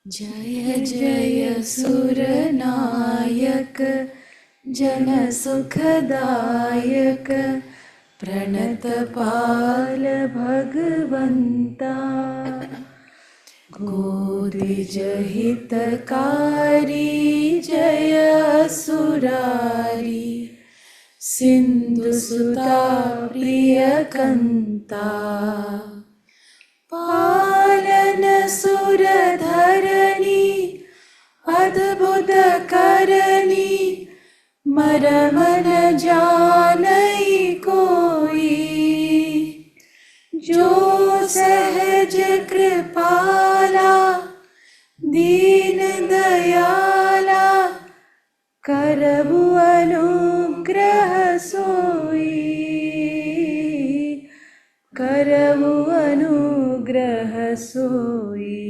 जय जय सुरनायक जन सुखदायक प्रणतपाल भगवन्ता गोदिज हितकारी जय असुरारी सिन्धुसुता प्रियकन्ता पालन सुरधरणी अद्भुत करणी मरमन जानई कोई जो सहज कृपाला दीन दयाला करबु अनुग्रह सोई करबु अनुग्रह सोई।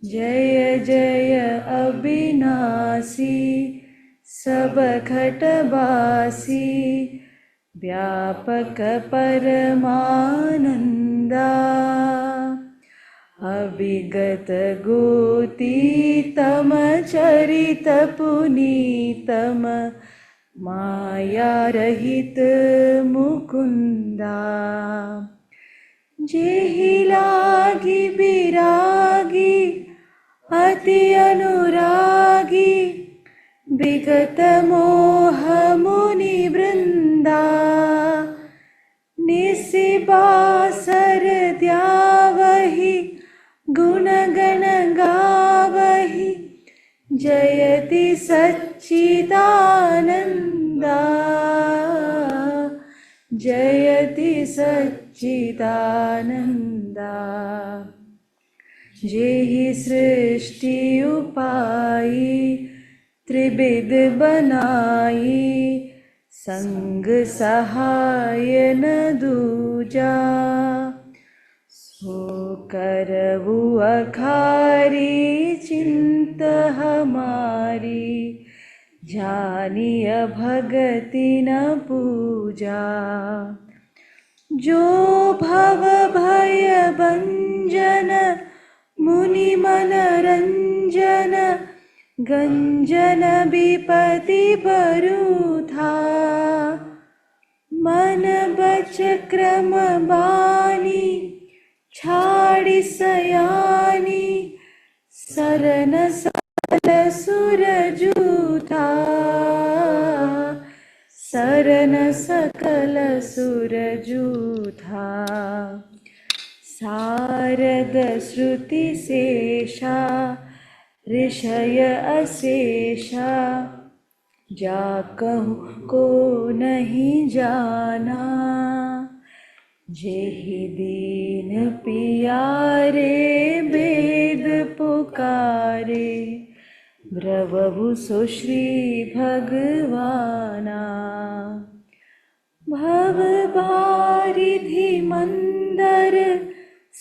जय जय अविनाशी सब खटवासी व्यापक परमानंदा अविगत गोतीतम चरित पुनीतम माया रहित मुकुंदा जेहि लागी विरागी अति अनुरागी विगत मोह मुनि वृंदा निशिबासर द्यावहि गुणगण गावहि जयति सच्चिदानन्दा जयति सच्चिदानन्दा। जेहि सृष्टि उपाई त्रिविध बनाई संग सहाय न दूजा सो करबु अखारी चिंत हमारी जानिय भगति न पूजा जो भव भय भंजन मुनि मन रंजन गंजन विपति बरूथा मन बच क्रम बानी छाड़ी सयानी सरन सकल सुर जूथा सरन सकल सुर जूथा। सारद श्रुति शेषा ऋषय अशेषा जाकहु को नहीं जाना जेहि दीन पियारे वेद पुकारे ब्रवभु सुश्री भगवाना भव बारिधि मंदर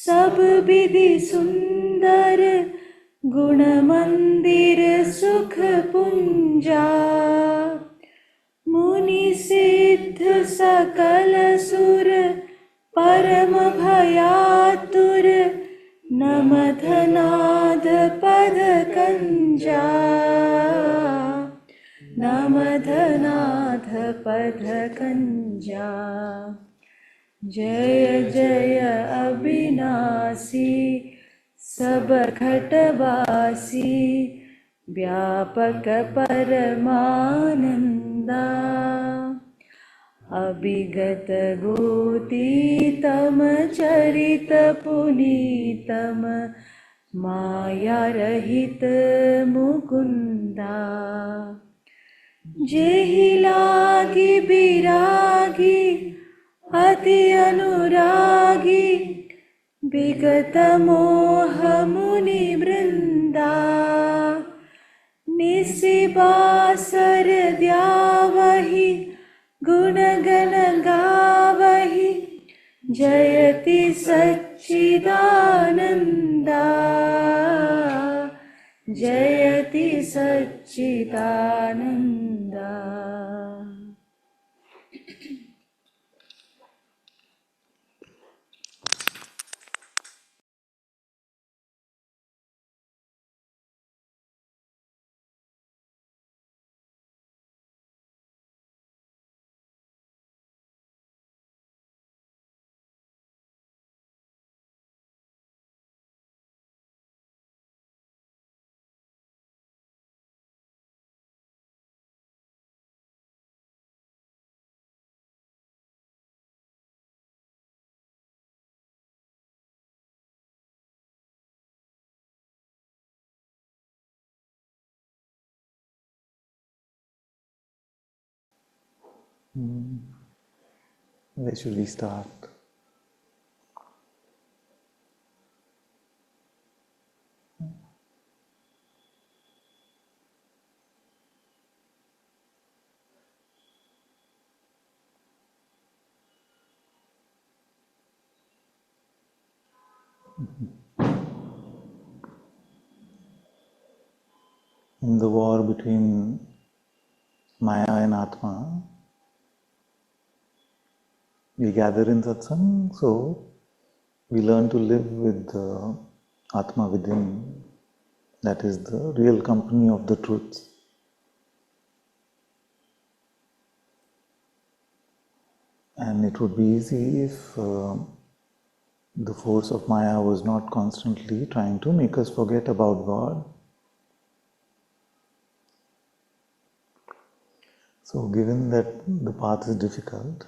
सब विधि सुंदर गुण मंदिर सुख पुंजा मुनि सिद्ध सकल सुर परम भयातुर नमथ नाद पद कंजा नमथ नाथ पद कंजा। जय जय अविनाशी सब खटवासी व्यापक परमानंदा अविगत गोतीतम चरित पुनीतम माया रहित मुकुंदा जेहि लागी विरागी अति अनुरागी विगत मोह मुनि वृंदा निशिबासर द्यावहि गुणगण गावहि जयति सच्चिदानन्दा जयति Sachchidananda. Where should we start? In the war between Maya and Atma, we gather in Satsang, so we learn to live with the Atma within. That is the real company of the truth. And it would be easy if the force of Maya was not constantly trying to make us forget about God. So given that the path is difficult,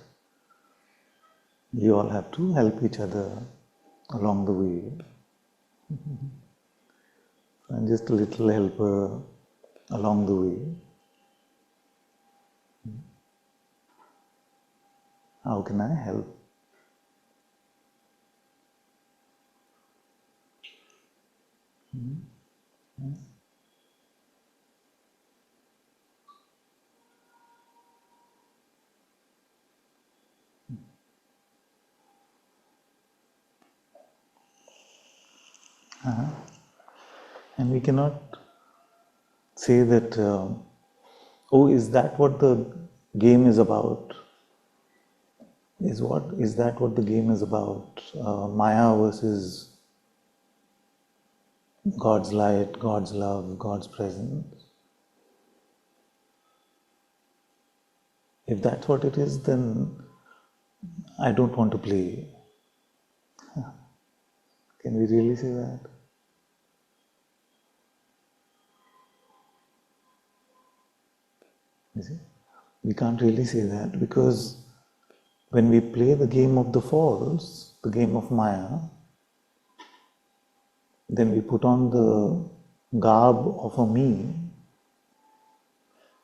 we all have to help each other along the way. I'm just a little helper along the way. How can I help? And we cannot say that, oh, is that what the game is about? Is that what the game is about? Maya versus God's light, God's love, God's presence. If that's what it is, then I don't want to play. Can we really say that? You see? We can't really say that because when we play the game of the false, the game of Maya, then we put on the garb of a me,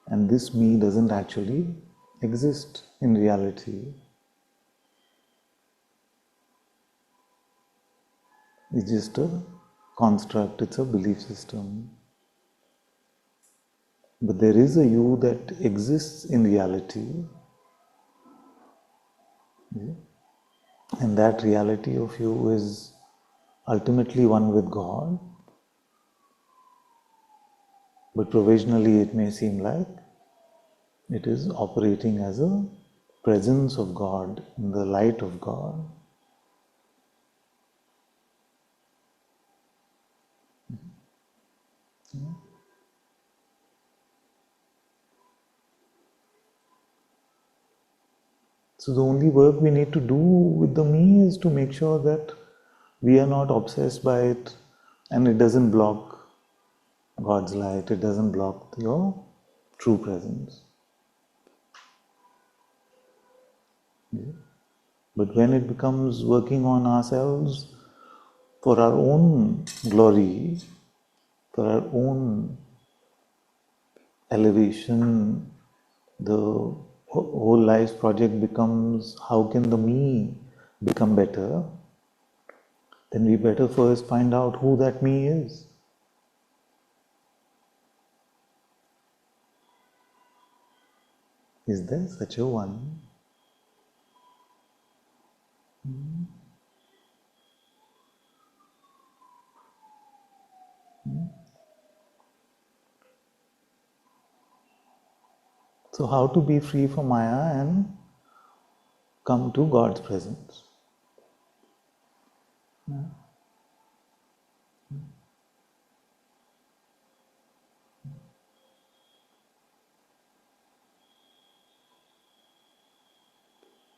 and this me doesn't actually exist in reality. It's just a construct, it's a belief system. But there is a you that exists in reality, and that reality of you is ultimately one with God. But provisionally it may seem like it is operating as a presence of God, in the light of God. So the only work we need to do with the me is to make sure that we are not obsessed by it and it doesn't block God's light, it doesn't block your true presence. But when it becomes working on ourselves for our own glory, for our own elevation, the whole life's project becomes how can the me become better, then we better first find out who that me is. Is there such a one? So how to be free from Maya and come to God's presence?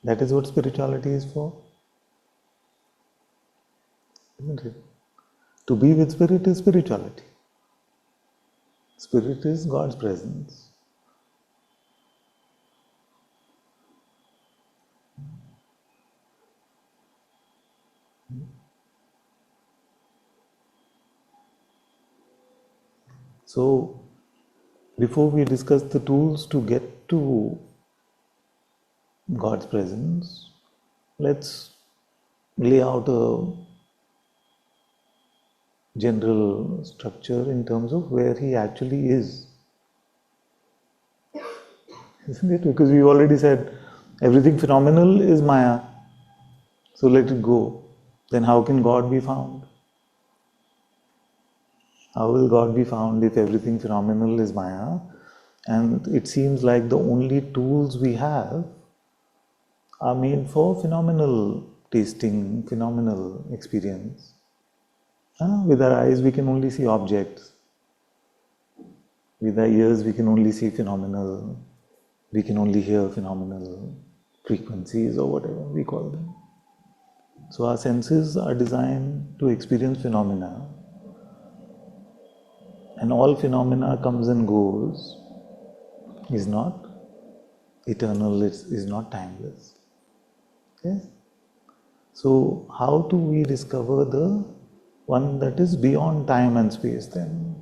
That is what spirituality is for, isn't it? To be with Spirit is spirituality. Spirit is God's presence. So, before we discuss the tools to get to God's presence, let's lay out a general structure in terms of where He actually is. Isn't it? Because we already said everything phenomenal is Maya. So let it go. Then how can God be found? How will God be found if everything phenomenal is Maya? And it seems like the only tools we have are made for phenomenal tasting, phenomenal experience. With our eyes we can only see objects. With our ears we can only see phenomenal. We can only hear phenomenal frequencies or whatever we call them. So our senses are designed to experience phenomena. And all phenomena comes and goes, is not eternal, is not timeless. Okay? So how do we discover the one that is beyond time and space then?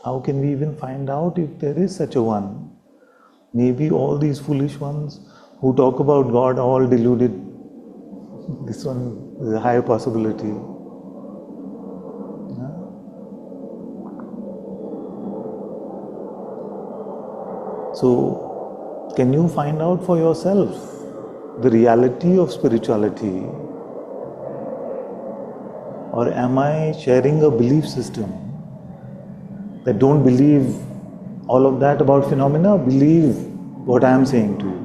How can we even find out if there is such a one? Maybe all these foolish ones who talk about God are all deluded. This one is a higher possibility. So, can you find out for yourself the reality of spirituality? Or am I sharing a belief system that don't believe all of that about phenomena, believe what I am saying to you?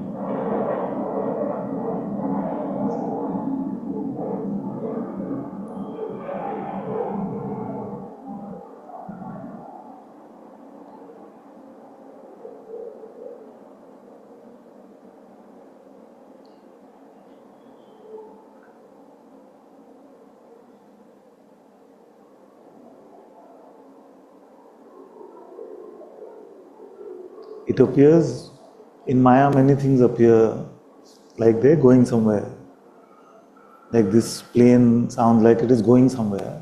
It appears in Maya, many things appear like they're going somewhere. Like this plane sounds like it is going somewhere,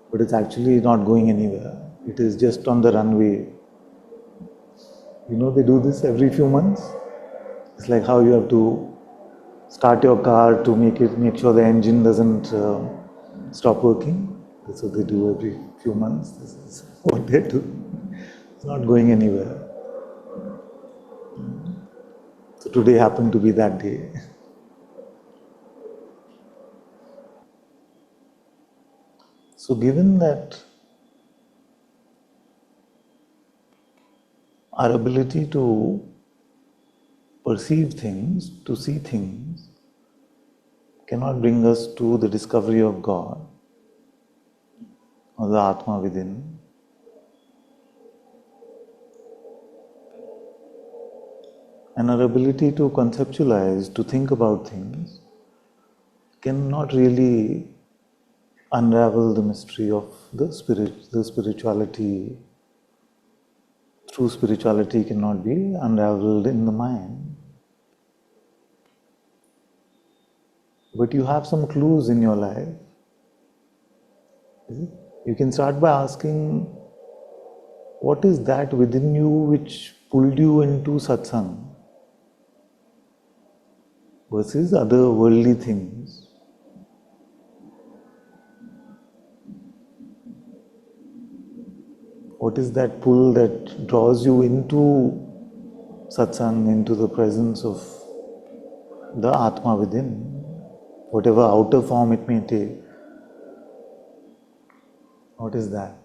but it's actually not going anywhere. It is just on the runway. You know, they do this every few months. It's like how you have to start your car to make sure the engine doesn't stop working. That's what they do every few months. This is what they do. It's not going anywhere. So today happened to be that day. So given that our ability to perceive things, to see things, cannot bring us to the discovery of God or the Atma within, and our ability to conceptualize, to think about things, cannot really unravel the mystery of the spirit, the spirituality. True spirituality cannot be unraveled in the mind. But you have some clues in your life. You can start by asking, what is that within you which pulled you into satsang versus other worldly things? What is that pull that draws you into satsang, into the presence of the Atma within, whatever outer form it may take? What is that?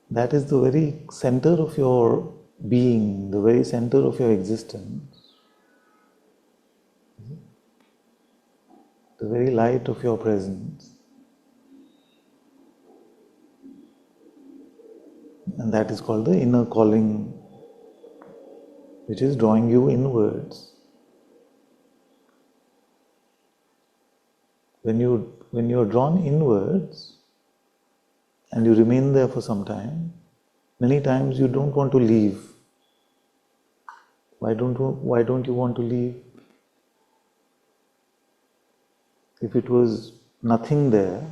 That is the very center of your being, the very center of your existence, the very light of your presence. And that is called the inner calling, which is drawing you inwards. When you are drawn inwards and you remain there for some time, many times you don't want to leave. Why don't you want to leave? If it was nothing there,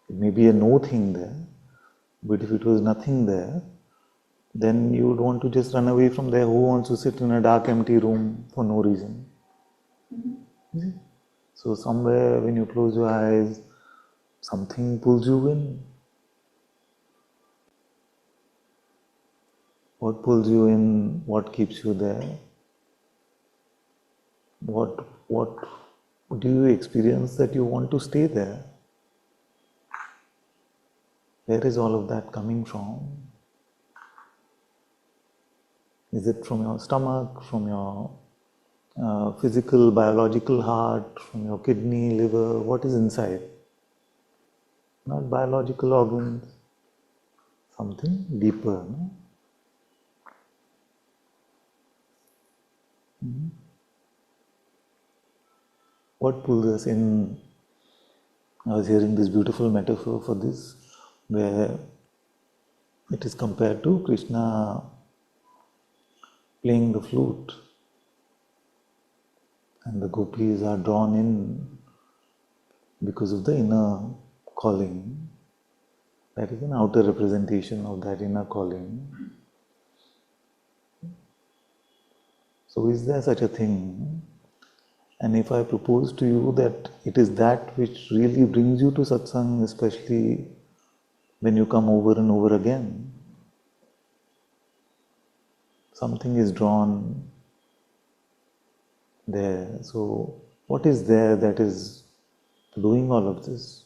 it may be a no thing there, but if it was nothing there, then you would want to just run away from there. Who wants to sit in a dark, empty room for no reason? Mm-hmm. So somewhere when you close your eyes, something pulls you in. What pulls you in? What keeps you there? What do you experience that you want to stay there? Where is all of that coming from? Is it from your stomach, from your physical, biological heart, from your kidney, liver? What is inside? Not biological organs, something deeper. No? What pulls us in? I was hearing this beautiful metaphor for this, where it is compared to Krishna playing the flute, and the gopis are drawn in because of the inner calling. That is an outer representation of that inner calling. So is there such a thing? And if I propose to you that it is that which really brings you to satsang, especially when you come over and over again, something is drawn there. So what is there that is doing all of this?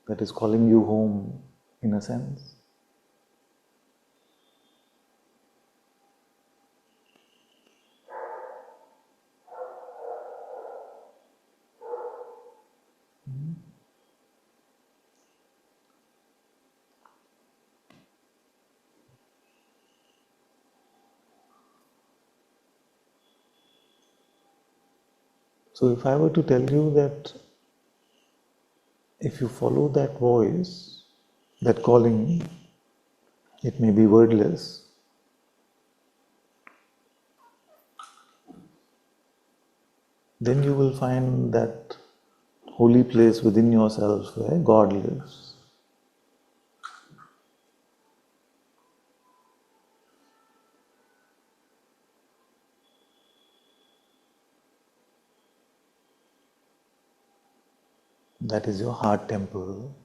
That is calling you home in a sense? So if I were to tell you that if you follow that voice, that calling, it may be wordless, then you will find that holy place within yourself where God lives. That is your heart temple.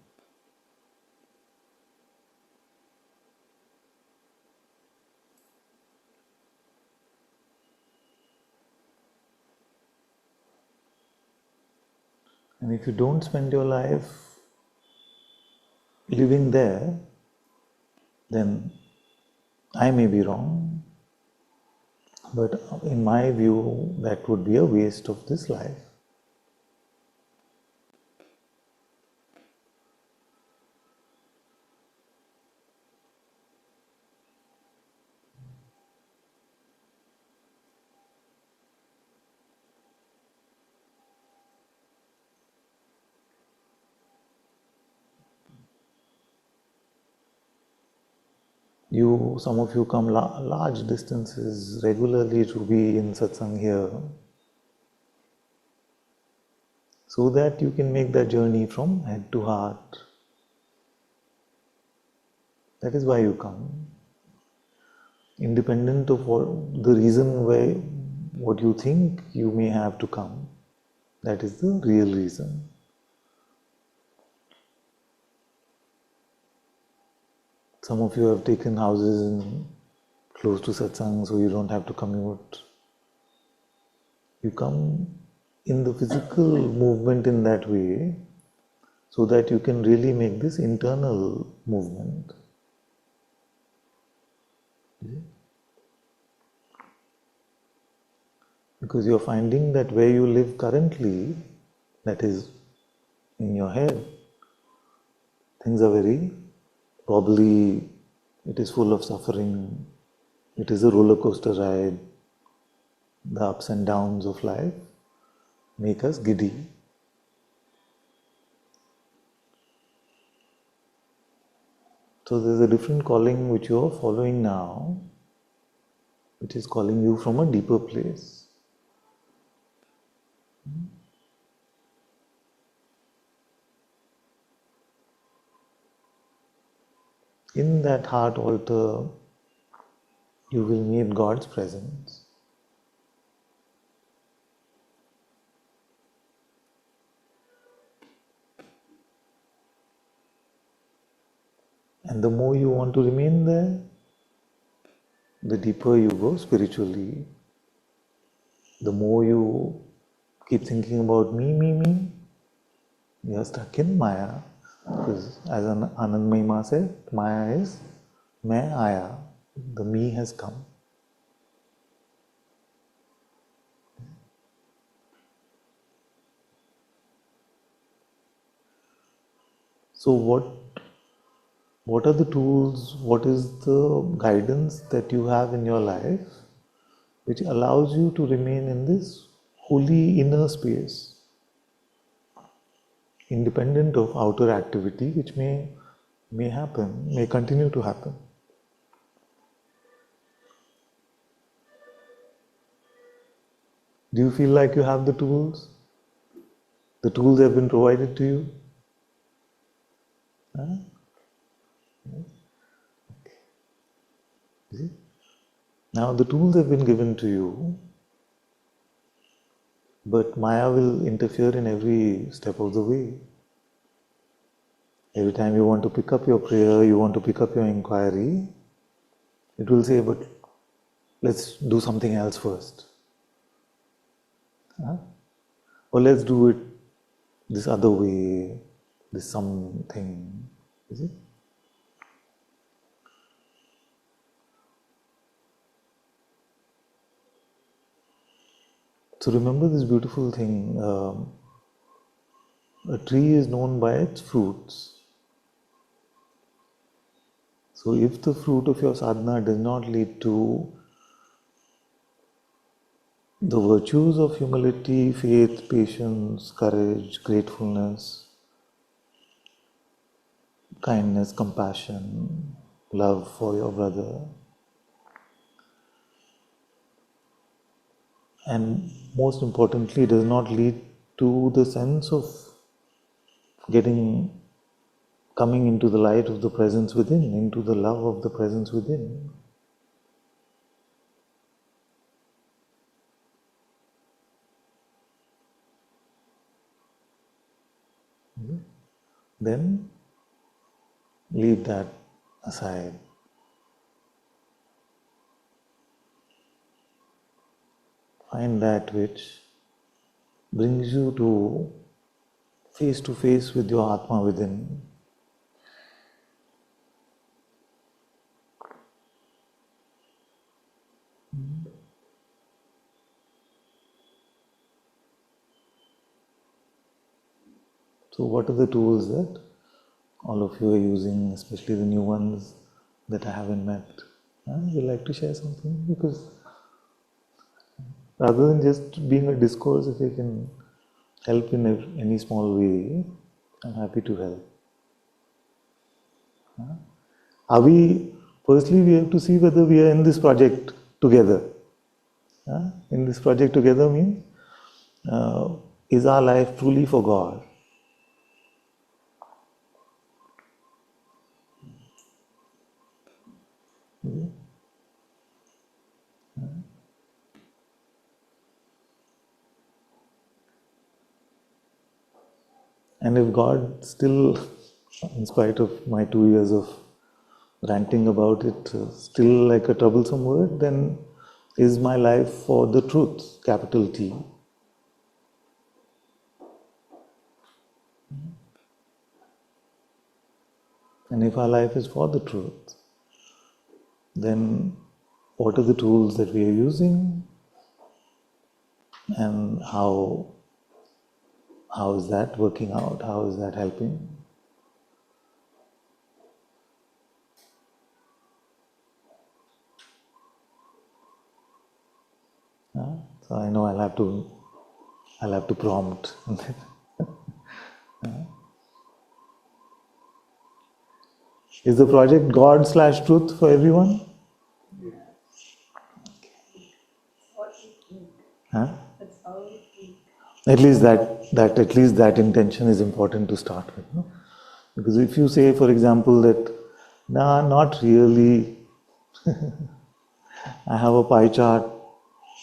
And if you don't spend your life living there, then I may be wrong, but in my view, that would be a waste of this life. Some of you come large distances regularly to be in satsang here, so that you can make that journey from head to heart. That is why you come. Independent of the reason why, what you think you may have to come, that is the real reason. Some of you have taken houses close to satsang, so you don't have to commute. You come in the physical movement in that way, so that you can really make this internal movement. Because you're finding that where you live currently, that is in your head, things are very probably, it is full of suffering, it is a roller coaster ride, the ups and downs of life make us giddy. So there's a different calling which you are following now, which is calling you from a deeper place. In that heart altar, you will meet God's presence. And the more you want to remain there, the deeper you go spiritually. The more you keep thinking about me, you are stuck in Maya. Because as Anand Mahima said, Maya is Main Aya. The me has come. So what are the tools, what is the guidance that you have in your life which allows you to remain in this holy inner space, independent of outer activity which may happen, may continue to happen? Do you feel like you have the tools? The tools have been provided to you? Huh? See? Now the tools have been given to you, but Maya will interfere in every step of the way. Every time you want to pick up your prayer, you want to pick up your inquiry, it will say, but let's do something else first. Huh? Or let's do it this other way, this something. You see? So remember this beautiful thing, a tree is known by its fruits. So if the fruit of your sadhana does not lead to the virtues of humility, faith, patience, courage, gratefulness, kindness, compassion, love for your brother, and most importantly, does not lead to the sense of coming into the light of the presence within, into the love of the presence within. Then leave that aside. Find that which brings you to face with your Atma within. So what are the tools that all of you are using, especially the new ones that I haven't met? Would you like to share something? Because rather than just being a discourse, if you can help in any small way, I'm happy to help. Firstly, we have to see whether we are in this project together. In this project together means, is our life truly for God? And if God still, in spite of my 2 years of ranting about it, still like a troublesome word, then is my life for the truth, capital T. And if our life is for the truth, then what are the tools that we are using, and how is that working out? How is that helping? So I know I'll have to prompt. Is the project God/truth for everyone? Huh? At least that intention is important to start with. No? Because if you say, for example, that, nah, not really, I have a pie chart.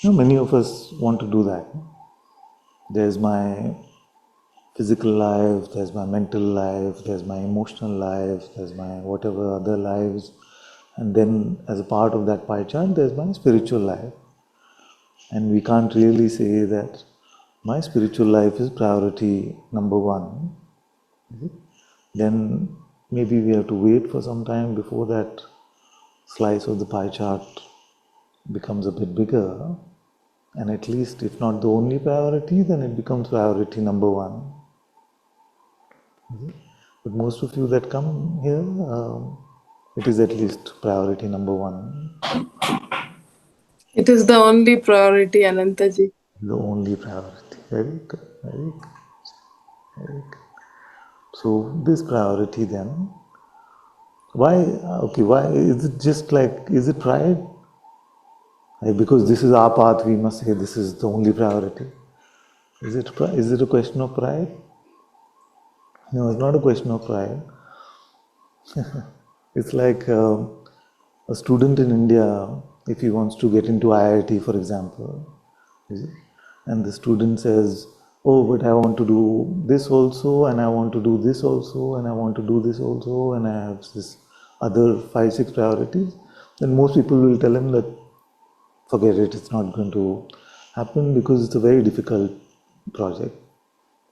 Many of us want to do that. No? There's my physical life, there's my mental life, there's my emotional life, there's my whatever other lives, and then as a part of that pie chart, there's my spiritual life. And we can't really say that my spiritual life is priority number one. Then maybe we have to wait for some time before that slice of the pie chart becomes a bit bigger. And at least, if not the only priority, then it becomes priority number one. But most of you that come here, it is at least priority number one. It is the only priority, Anantaji. The only priority. Very good, very good, very good. So this priority then, why, okay, why, is it just like, is it pride? Like because this is our path, we must say this is the only priority. Is it a question of pride? No, it's not a question of pride. It's like a student in India, if he wants to get into IIT, for example, and the student says, oh, but I want to do this also, and I want to do this also, and I want to do this also, and I have this other 5-6 priorities, then most people will tell him that forget it, it's not going to happen because it's a very difficult project.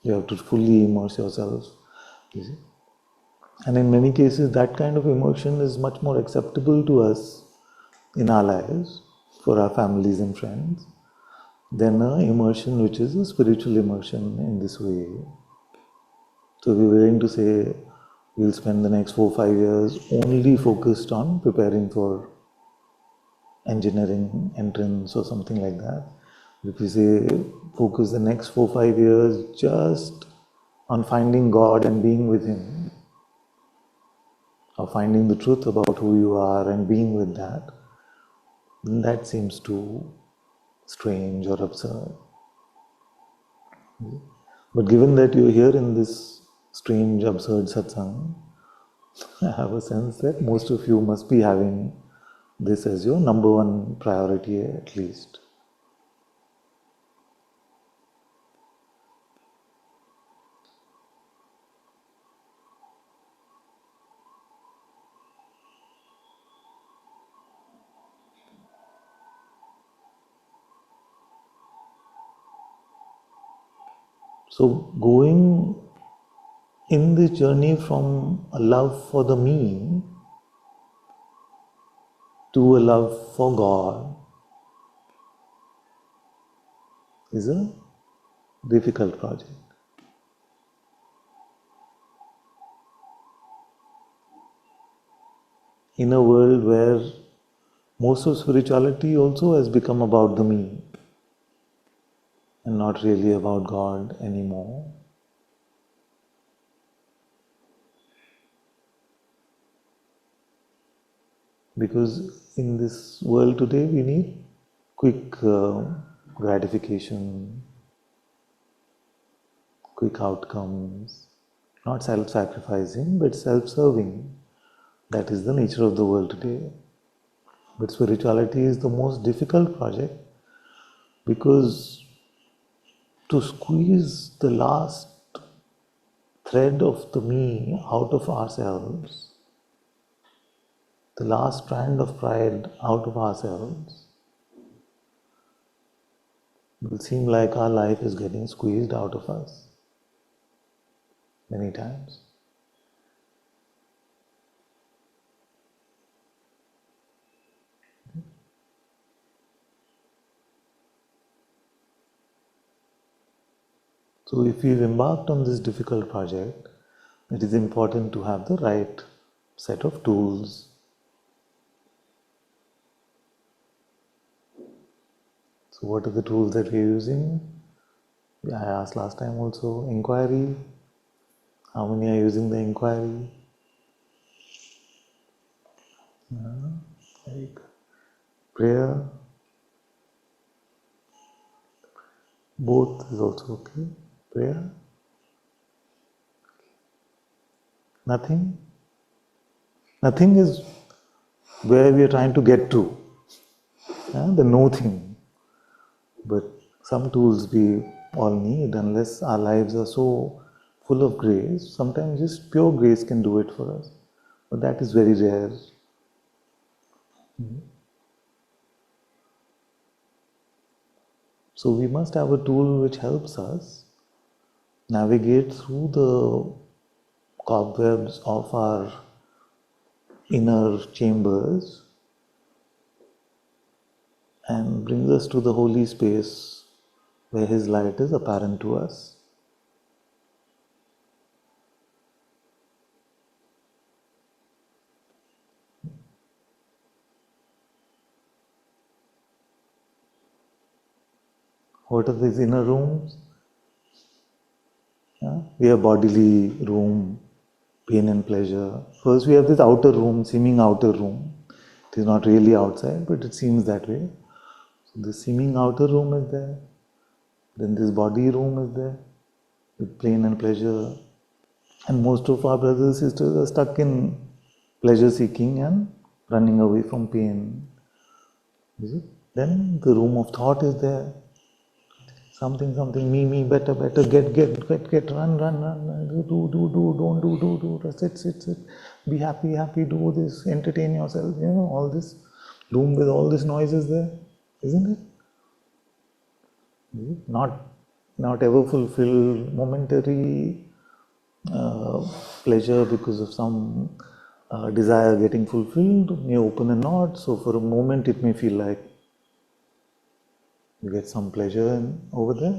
You have to fully immerse yourself, you see. And in many cases, that kind of immersion is much more acceptable to us in our lives, for our families and friends, than an immersion which is a spiritual immersion in this way. So we're willing to say we'll spend the next 4-5 years only focused on preparing for engineering entrance or something like that. If we say focus the next 4-5 years just on finding God and being with Him, or finding the truth about who you are and being with that, then that seems too strange or absurd. But given that you're here in this strange, absurd satsang, I have a sense that most of you must be having this as your number one priority at least. So going in this journey from a love for the me to a love for God is a difficult project. In a world where most of spirituality also has become about the me and not really about God anymore. Because in this world today we need quick gratification, quick outcomes, not self-sacrificing but self-serving. That is the nature of the world today. But spirituality is the most difficult project because to squeeze the last thread of the me out of ourselves, the last strand of pride out of ourselves, it will seem like our life is getting squeezed out of us many times. So if we've embarked on this difficult project, it is important to have the right set of tools. So what are the tools that we're using? I asked last time also, inquiry. How many are using the inquiry? Very good. Prayer. Both is also okay. Prayer? Nothing? Nothing is where we are trying to get to. The no thing. But some tools we all need, unless our lives are so full of grace. Sometimes just pure grace can do it for us. But that is very rare. So we must have a tool which helps us navigate through the cobwebs of our inner chambers and brings us to the holy space where His light is apparent to us. What are these inner rooms? We have bodily room, pain and pleasure. First we have this outer room, seeming outer room. It is not really outside, but it seems that way. So the seeming outer room is there. Then this body room is there, with pain and pleasure. And most of our brothers and sisters are stuck in pleasure seeking and running away from pain. Is it? Then the room of thought is there. Something, me, better, get, run, do, don't do, sit, be happy, do this, entertain yourself, all this room with all this noise is there, isn't it? Not ever fulfill momentary pleasure because of some desire getting fulfilled, may open a knot, so for a moment it may feel like you get some pleasure over there,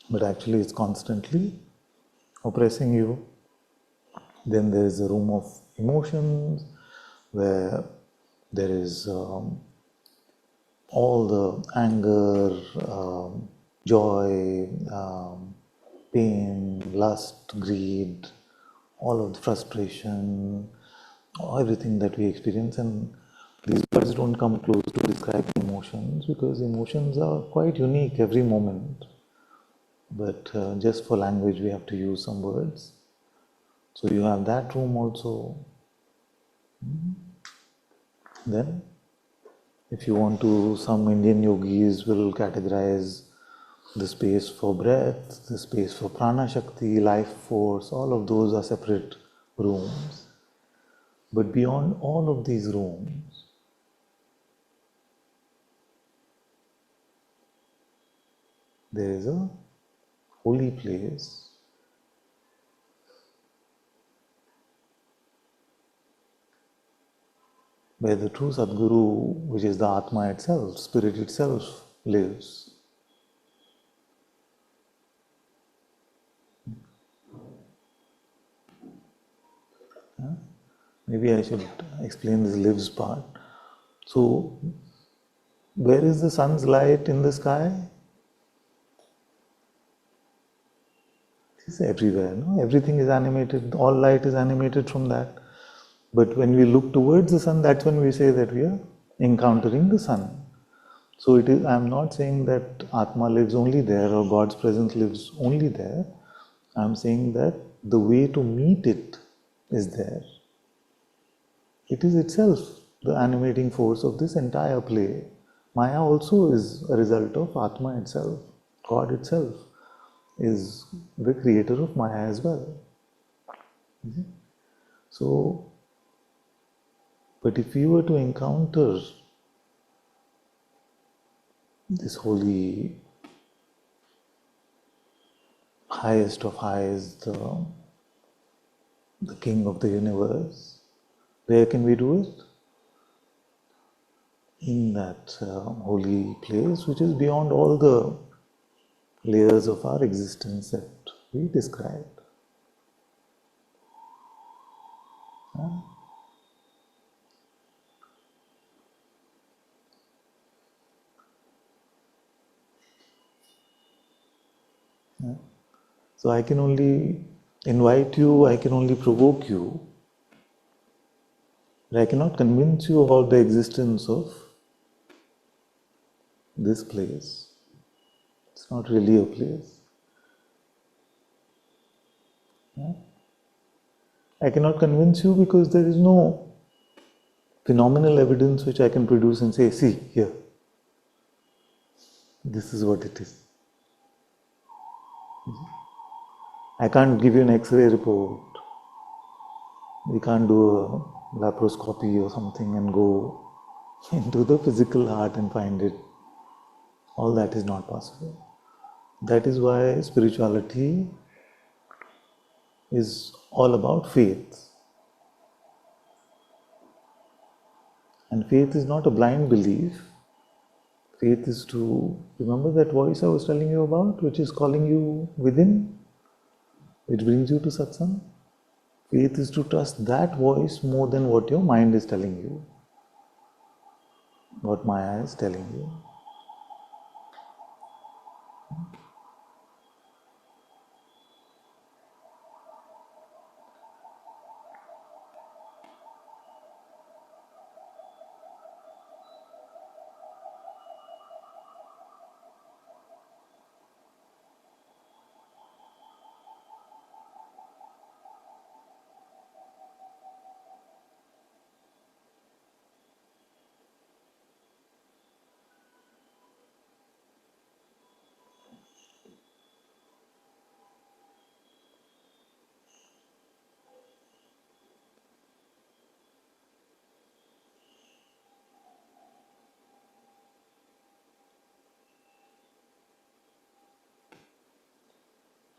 but actually it's constantly oppressing you. Then there is a room of emotions where there is all the anger, joy, pain, lust, greed, all of the frustration, everything that we experience. And these words don't come close to describe emotions because emotions are quite unique every moment. But just for language, we have to use some words. So you have that room also. Then, if you want to, some Indian yogis will categorize the space for breath, the space for prana shakti, life force, all of those are separate rooms. But beyond all of these rooms, there is a holy place where the true Sadguru, which is the Atma itself, Spirit itself, lives. Maybe I should explain this lives part. So, where is the sun's light in the sky? It's everywhere, no? Everything is animated, all light is animated from that. But when we look towards the sun, that's when we say that we are encountering the sun. So it is, I'm not saying that Atma lives only there or God's presence lives only there. I'm saying that the way to meet it is there. It is itself the animating force of this entire play. Maya also is a result of Atma itself. God itself is the creator of Maya as well. So, but if we were to encounter this holy, highest of highs, the king of the universe, where can we do it? In that holy place which is beyond all the layers of our existence that we described. So I can only invite you, I can only provoke you, but I cannot convince you about the existence of this place. It's not really a place. Yeah? I cannot convince you because there is no phenomenal evidence which I can produce and say, see, here, this is what it is. I can't give you an X-ray report. We can't do a laparoscopy or something and go into the physical heart and find it. All that is not possible. That is why spirituality is all about faith. And faith is not a blind belief. Faith is to remember that voice I was telling you about, which is calling you within, which brings you to Satsang. Faith is to trust that voice more than what your mind is telling you, what Maya is telling you.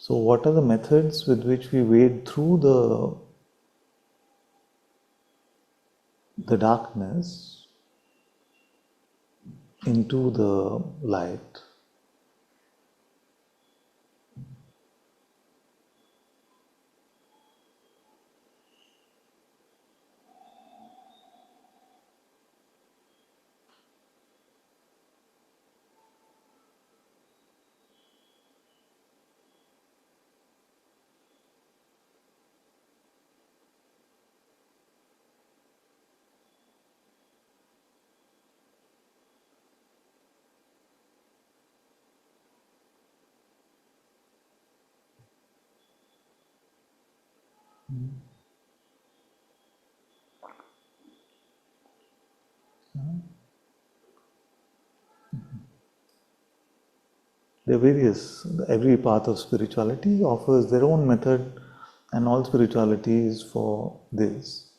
So what are the methods with which we wade through the darkness into the light? There are various, every path of spirituality offers their own method, and all spirituality is for this.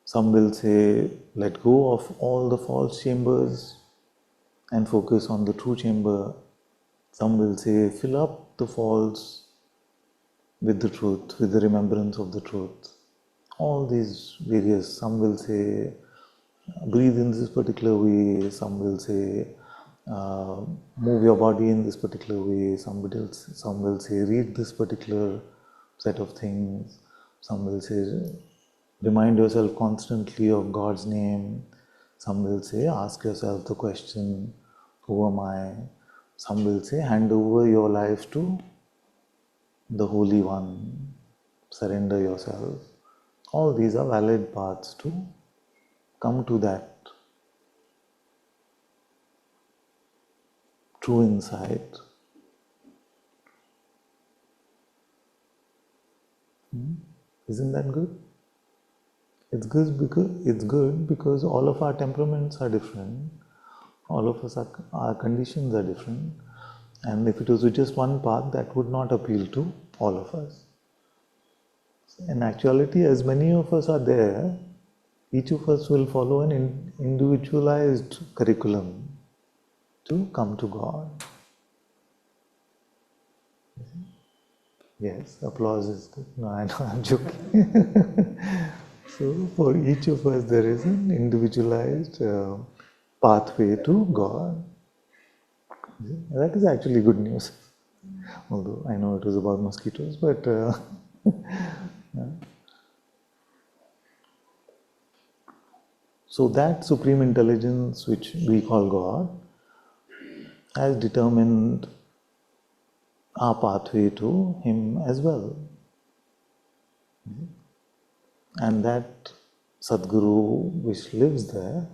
Some will say, let go of all the false chambers and focus on the true chamber. Some will say, fill up the false with the truth, with the remembrance of the truth. All these various, some will say, breathe in this particular way, some will say, move your body in this particular way, some will say, read this particular set of things, some will say, remind yourself constantly of God's name, some will say, ask yourself the question, who am I? Some will say, hand over your life to the Holy One, surrender yourself. All these are valid paths to come to that true insight. Isn't that good? It's good because all of our temperaments are different. All of us our conditions are different. And if it was just one path, that would not appeal to all of us. In actuality, as many of us are there, each of us will follow an individualized curriculum to come to God. Yes, applause is good. No, I know, I'm joking. So, for each of us, there is an individualized pathway to God. That is actually good news. Although I know it was about mosquitoes, but yeah. So that supreme intelligence, which we call God, has determined our pathway to Him as well. And that Sadguru which lives there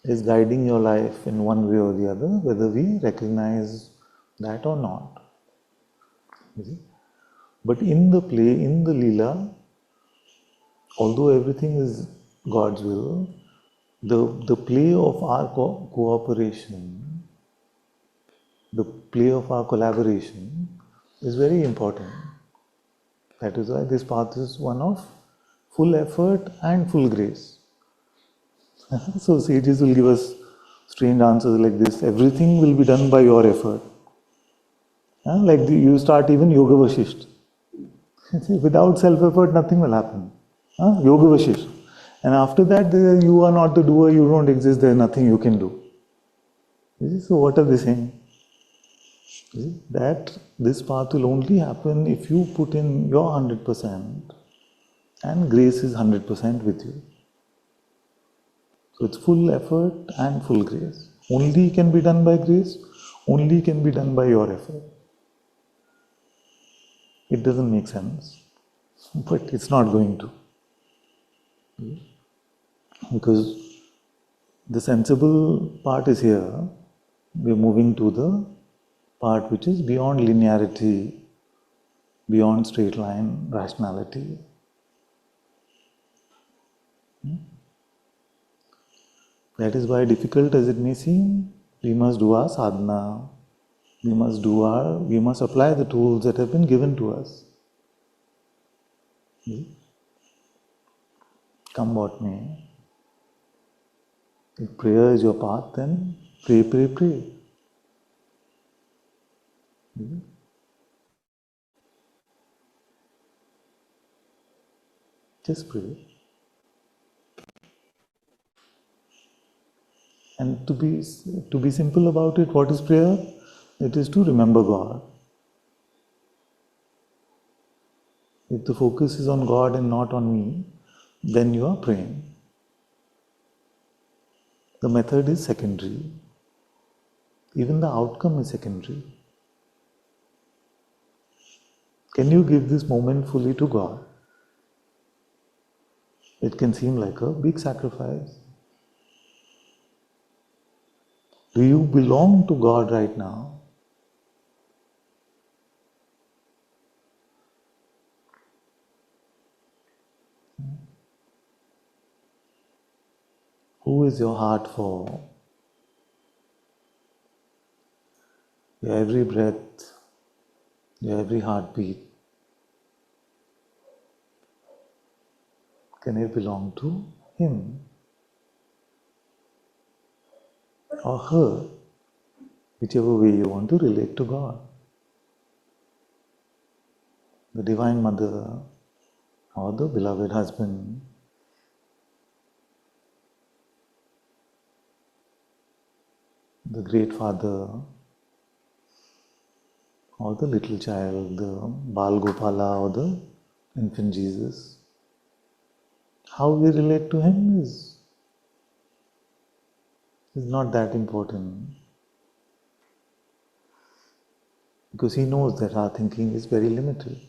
is guiding your life in one way or the other, whether we recognize that or not. You see? But in the play, in the Leela, although everything is God's will, the play of our cooperation, the play of our collaboration is very important. That is why this path is one of full effort and full grace. So sages will give us strange answers like this: everything will be done by your effort. You start even Yoga Vashisht. Without self-effort, nothing will happen. Yoga Vashisht. And after that, you are not the doer, you don't exist, there is nothing you can do. So what are they saying? That this path will only happen if you put in your 100% and grace is 100% with you. So it's full effort and full grace. Only can be done by grace, only can be done by your effort. It doesn't make sense, but it's not going to. Because the sensible part is here, we're moving to the part which is beyond linearity, beyond straight line rationality. That is why, difficult as it may seem, we must do our sadhana, we must apply the tools that have been given to us. Come what may. If prayer is your path, then pray, pray, pray. Just pray. And to be simple about it, what is prayer? It is to remember God. If the focus is on God and not on me, then you are praying. The method is secondary. Even the outcome is secondary. Can you give this moment fully to God? It can seem like a big sacrifice. Do you belong to God right now? Who is your heart for? Your every breath, your every heartbeat, can it belong to him or her, whichever way you want to relate to God? The Divine Mother or the beloved husband, the great father or the little child, the Bal Gopala or the infant Jesus. How we relate to him is not that important, because he knows that our thinking is very limited.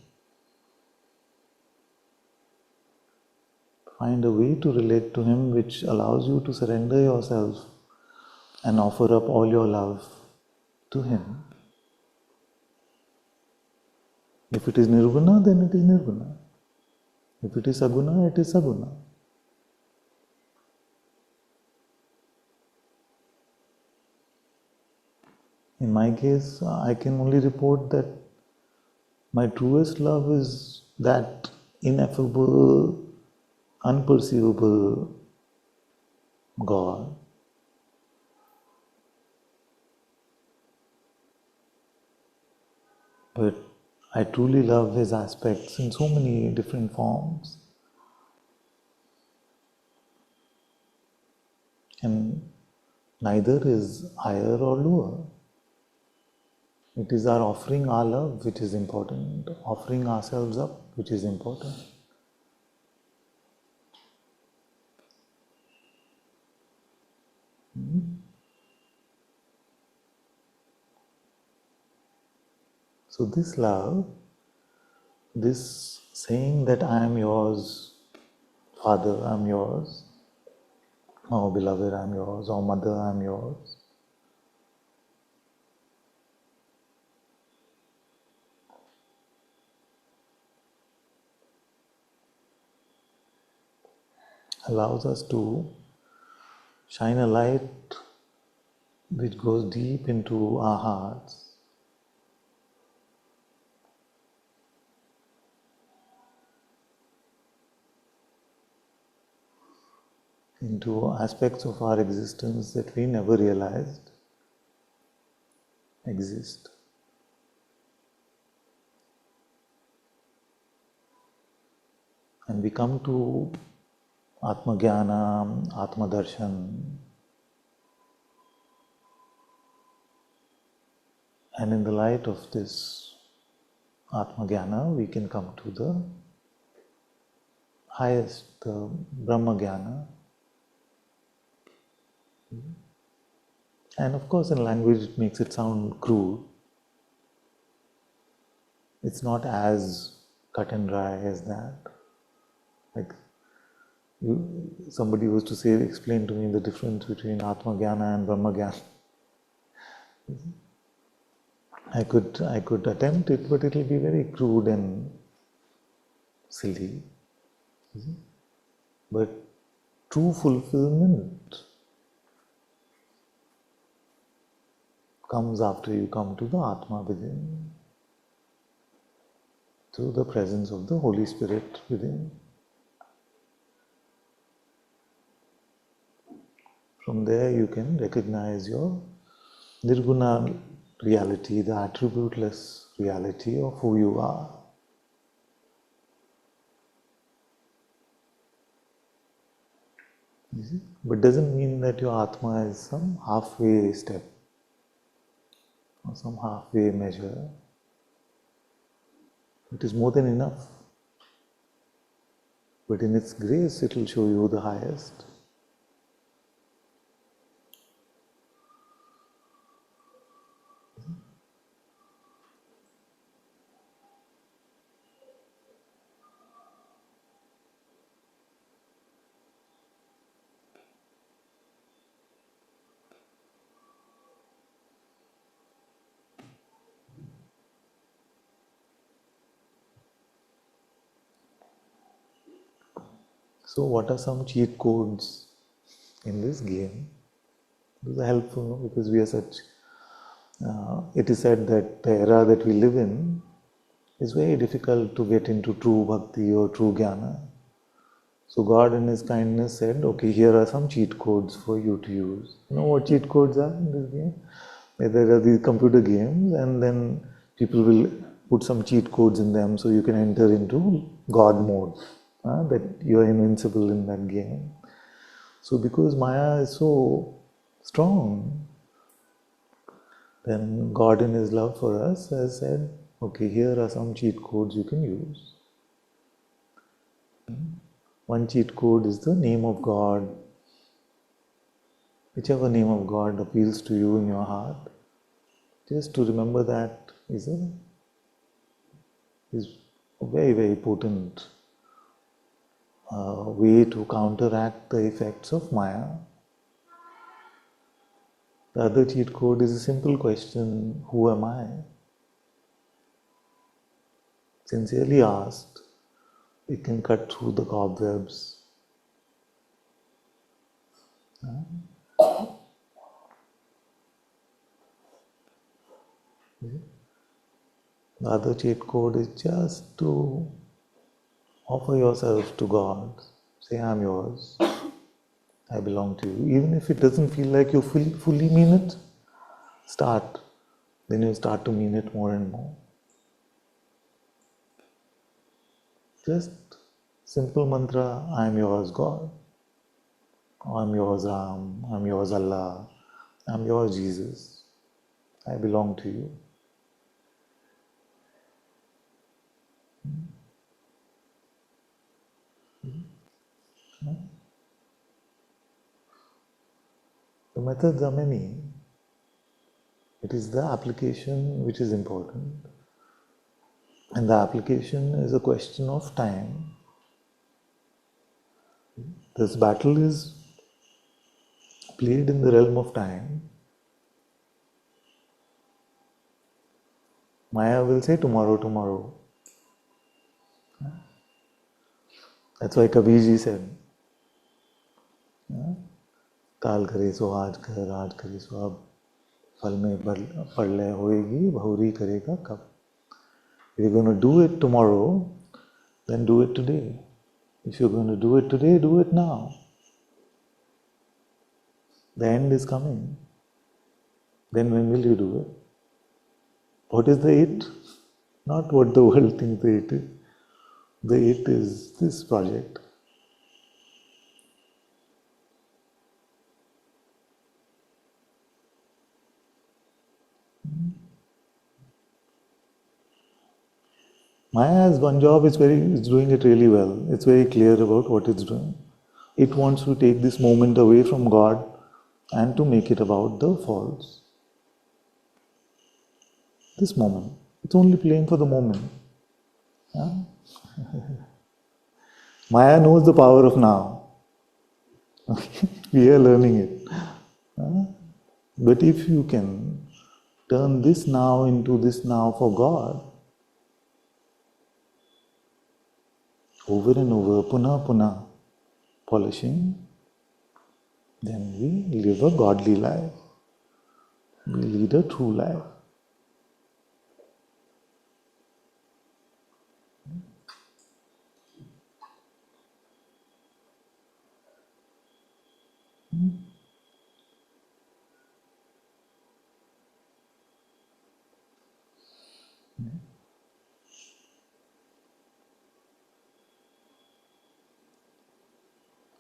Find a way to relate to him which allows you to surrender yourself and offer up all your love to him. If it is nirguna, then it is nirguna. If it is saguna, it is saguna. In my case, I can only report that my truest love is that ineffable, unperceivable God. But I truly love his aspects in so many different forms. And neither is higher or lower. It is our offering our love which is important, offering ourselves up which is important. So this love, this saying that I am yours, Father, I am yours, oh beloved, I am yours, oh Mother, I am yours, allows us to shine a light which goes deep into our hearts, into aspects of our existence that we never realized exist. And we come to Atma Jnana, Atma Darshan, and in the light of this Atma Jnana, we can come to the highest, the Brahma Jnana. And of course, in language, it makes it sound crude. It's not as cut and dry as that. Like somebody was to say, explain to me the difference between Atma Jnana and Brahma Jnana. I could attempt it, but it will be very crude and silly. But true fulfillment comes after you come to the Atma within, through the presence of the Holy Spirit within. From there you can recognize your Nirguna reality, the attributeless reality of who you are. You see? But doesn't mean that your Atma is some halfway step or some halfway measure. It is more than enough. But in its grace, it will show you the highest. So what are some cheat codes in this game? Those are helpful, no? Because we are such... it is said that the era that we live in is very difficult to get into true bhakti or true jnana. So God in His kindness said, okay, here are some cheat codes for you to use. You know what cheat codes are in this game? There are these computer games and then people will put some cheat codes in them so you can enter into God mode. That you are invincible in that game. So because Maya is so strong, then God in His love for us has said, okay, here are some cheat codes you can use. One cheat code is the name of God. Whichever name of God appeals to you in your heart, just to remember that is a very, very potent way to counteract the effects of Maya. The other cheat code is a simple question, who am I? Sincerely asked, it can cut through the cobwebs. The other cheat code is just to offer yourself to God. Say, I'm yours. I belong to you. Even if it doesn't feel like you fully mean it, start. Then you start to mean it more and more. Just simple mantra, I'm yours, God. I'm yours, Ram. I'm yours, Allah. I'm yours, Jesus. I belong to you. The methods are many. It is the application which is important. And the application is a question of time. This battle is played in the realm of time. Maya will say tomorrow, tomorrow. That's why Kabirji said, काल करे सो आज कर, आज करे सो अब, फल में प्रलय होएगी, बहुरी करेगा कब. If you're going to do it tomorrow, then do it today. If you're going to do it today, do it now. The end is coming. Then when will you do it? What is the it? Not what the world thinks the it is. The it is this project. Maya has one job, it's doing it really well. It's very clear about what it's doing. It wants to take this moment away from God and to make it about the false. This moment. It's only playing for the moment. Yeah? Maya knows the power of now. Okay? We are learning it. But if you can turn this now into this now for God, over and over, puna, polishing, then we live a godly life. We lead a true life.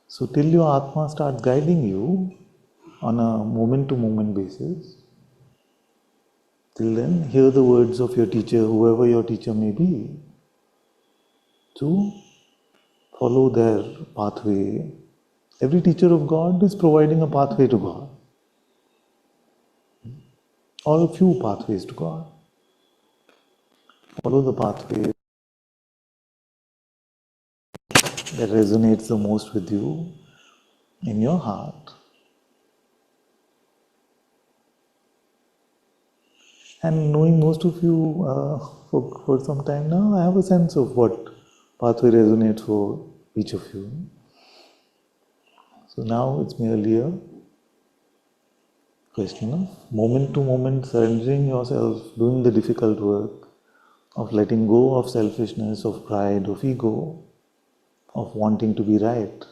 So till your Atma starts guiding you on a moment-to-moment basis, till then hear the words of your teacher, whoever your teacher may be, to follow their pathway. Every teacher of God is providing a pathway to God, or a few pathways to God. Follow the pathway that resonates the most with you in your heart. And knowing most of you for some time now, I have a sense of what pathway resonates for each of you. So now it's merely a question of moment to moment surrendering yourself, doing the difficult work of letting go of selfishness, of pride, of ego, of wanting to be right,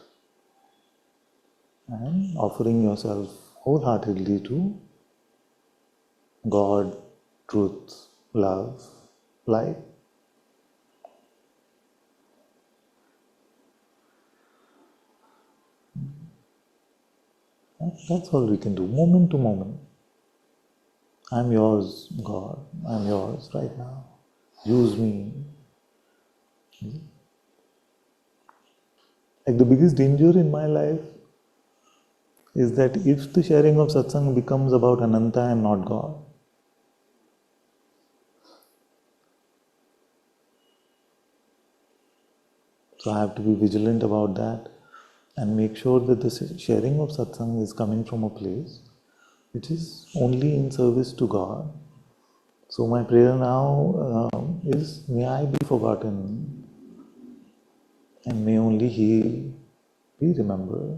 and offering yourself wholeheartedly to God, truth, love, light. That's all we can do, moment to moment. I'm yours, God. I'm yours right now. Use me. Like the biggest danger in my life is that if the sharing of satsang becomes about Ananta and not God, so I have to be vigilant about that and make sure that the sharing of satsang is coming from a place which is only in service to God. So my prayer now is, may I be forgotten and may only He be remembered.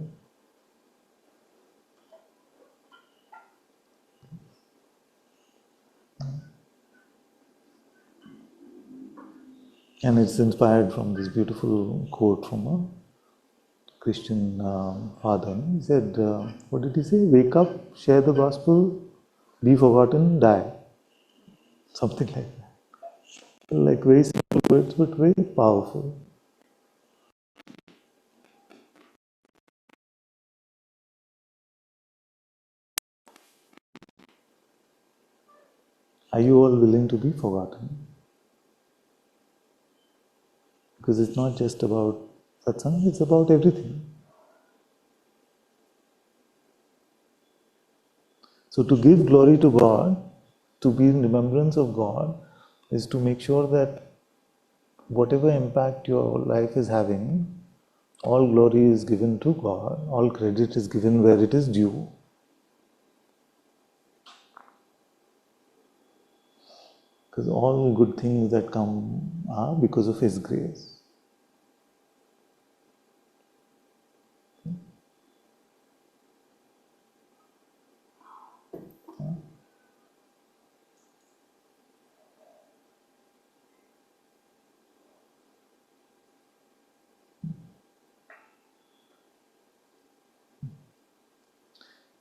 And it's inspired from this beautiful quote from a Christian father. He said, what did he say? Wake up, share the gospel, be forgotten, die. Something like that. Like very simple words, but very powerful. Are you all willing to be forgotten? Because it's not just about satsang, it's about everything. So to give glory to God, to be in remembrance of God, is to make sure that whatever impact your life is having, all glory is given to God, all credit is given where it is due. Because all good things that come are because of His grace.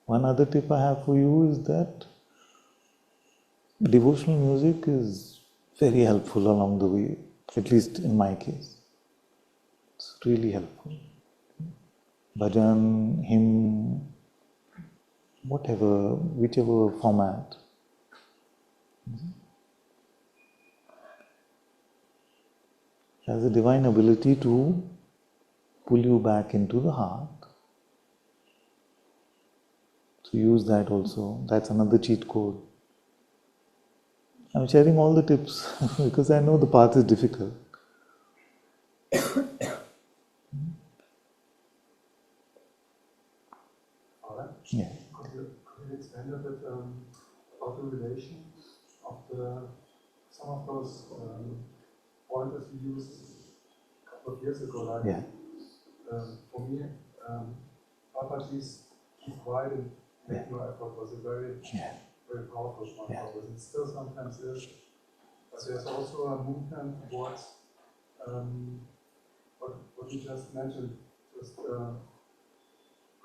One other tip I have for you is that devotional music is very helpful along the way, at least in my case. It's really helpful. Bhajan, hymn, whatever, whichever format. Has a divine ability to pull you back into the heart. So use that also. That's another cheat code. I'm sharing all the tips because I know the path is difficult. Yeah. Could you expand a bit about the relation of some of those pointers you used a couple of years ago? Like, Yeah. for me, Papaji's keep quiet and make no effort was a very powerful one. Yeah. It still sometimes is, but there's also a movement towards what you just mentioned, just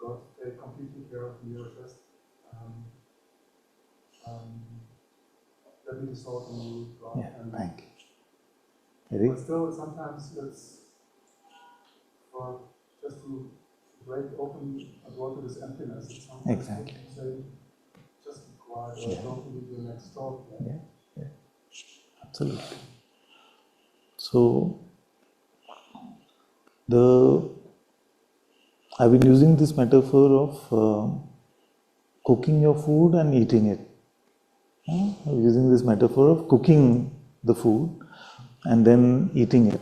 God take completely care of me, or just let me dissolve in you, God. Yeah. And Thank you. but still, sometimes it's for just to break open a door to this emptiness. It's sometimes Exactly. good to say, just be quiet, or don't believe your next thought. Yeah. Absolutely. So I've been using this metaphor of cooking your food and eating it. I'm using this metaphor of cooking the food and then eating it.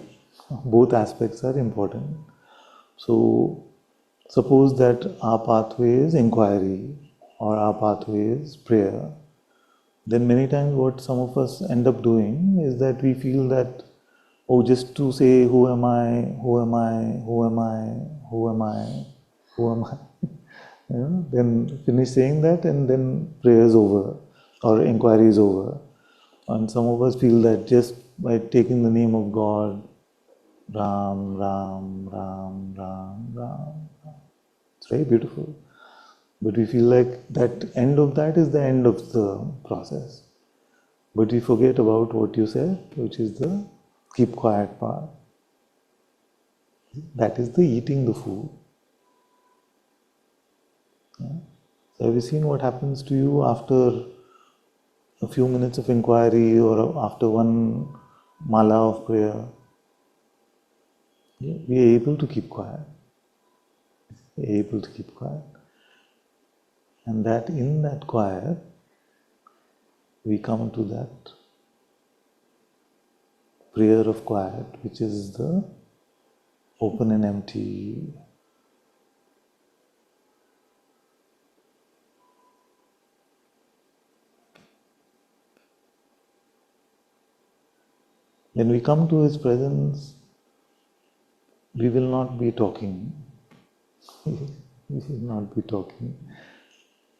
Both aspects are important. So suppose that our pathway is inquiry or our pathway is prayer. Then many times what some of us end up doing is that we feel that, oh, just to say, who am I, who am I, who am I, who am I, who am I, then finish saying that and then prayer is over or inquiry is over. And some of us feel that just by taking the name of God, Ram, Ram, Ram, Ram, Ram, it's very beautiful. But we feel like that end of that is the end of the process. But we forget about what you said, which is the keep quiet part. That is the eating the food. Yeah? So have you seen what happens to you after a few minutes of inquiry or after one mala of prayer? Yeah, we are able to keep quiet. We are able to keep quiet. And that in that quiet, we come to that prayer of quiet, which is the open and empty. When we come to His presence, we will not be talking. We will not be talking.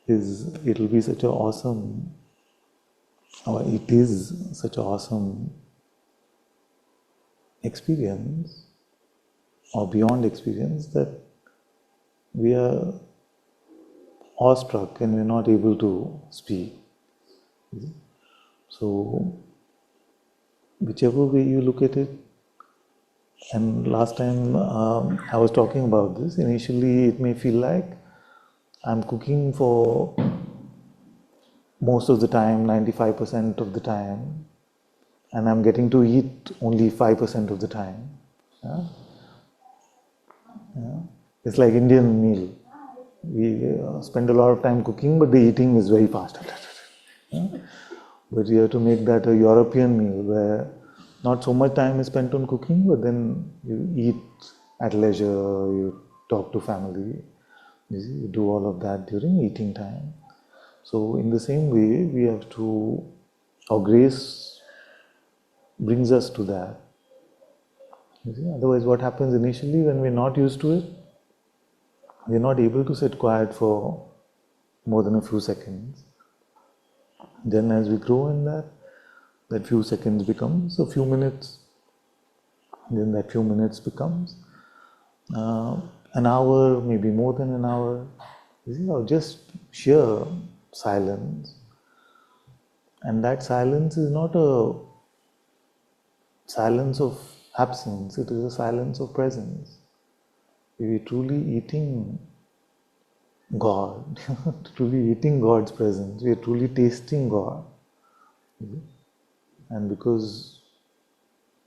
It will be such an awesome, or it is such an awesome experience, or beyond experience, that we are awestruck and we're not able to speak. So, whichever way you look at it, and last time I was talking about this, initially it may feel like I'm cooking for most of the time, 95% of the time, and I'm getting to eat only 5% of the time. Yeah? Yeah? It's like Indian meal. We spend a lot of time cooking, but the eating is very fast. Yeah? But you have to make that a European meal where not so much time is spent on cooking, but then you eat at leisure, you talk to family, you do all of that during eating time. So in the same way, we have to, our grace brings us to that. You see? Otherwise, what happens initially when we're not used to it, we're not able to sit quiet for more than a few seconds. Then as we grow in that few seconds becomes a few minutes. Then that few minutes becomes an hour, maybe more than an hour. You see, or just sheer silence. And that silence is not a silence of absence, it is a silence of presence. If we're truly eating God, truly eating God's presence, we are truly tasting God. And because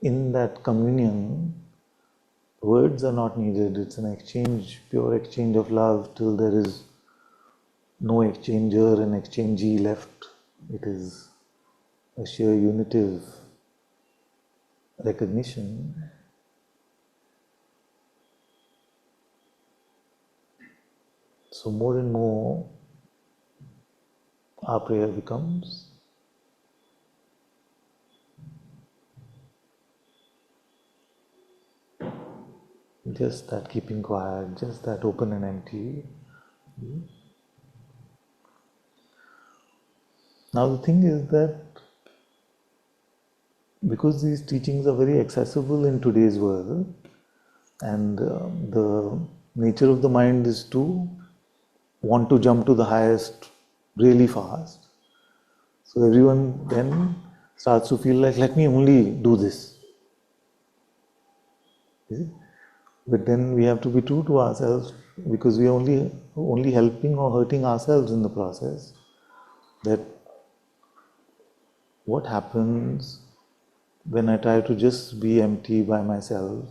in that communion, words are not needed, it's an exchange, pure exchange of love till there is no exchanger and exchangee left. It is a sheer unitive recognition. So more and more our prayer becomes just that keeping quiet, just that open and empty. Now the thing is that because these teachings are very accessible in today's world, and the nature of the mind is to want to jump to the highest really fast. So everyone then starts to feel like, let me only do this. But then we have to be true to ourselves, because we are only helping or hurting ourselves in the process. That what happens when I try to just be empty by myself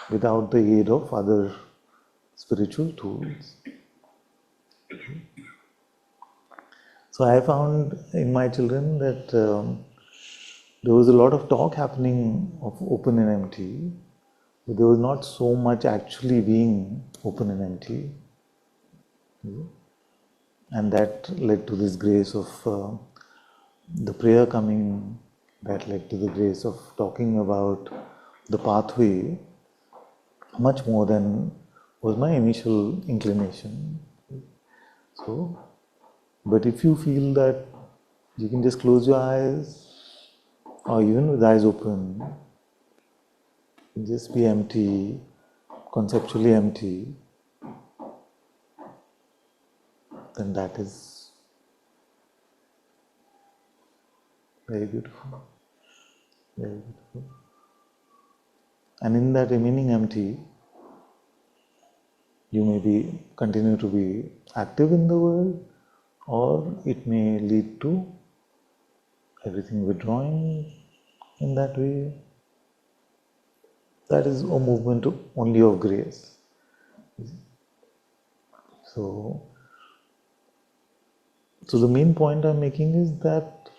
without the aid of other spiritual tools. So I found in my children that there was a lot of talk happening of open and empty, but there was not so much actually being open and empty. And that led to this grace of the prayer coming, that led to the grace of talking about the pathway much more than was my initial inclination. So, but if you feel that you can just close your eyes, or even with eyes open, just be empty, conceptually empty, then that is very beautiful. Very beautiful. And in that remaining empty, you may continue to be active in the world, or it may lead to everything withdrawing in that way. That is a movement only of grace. So the main point I'm making is that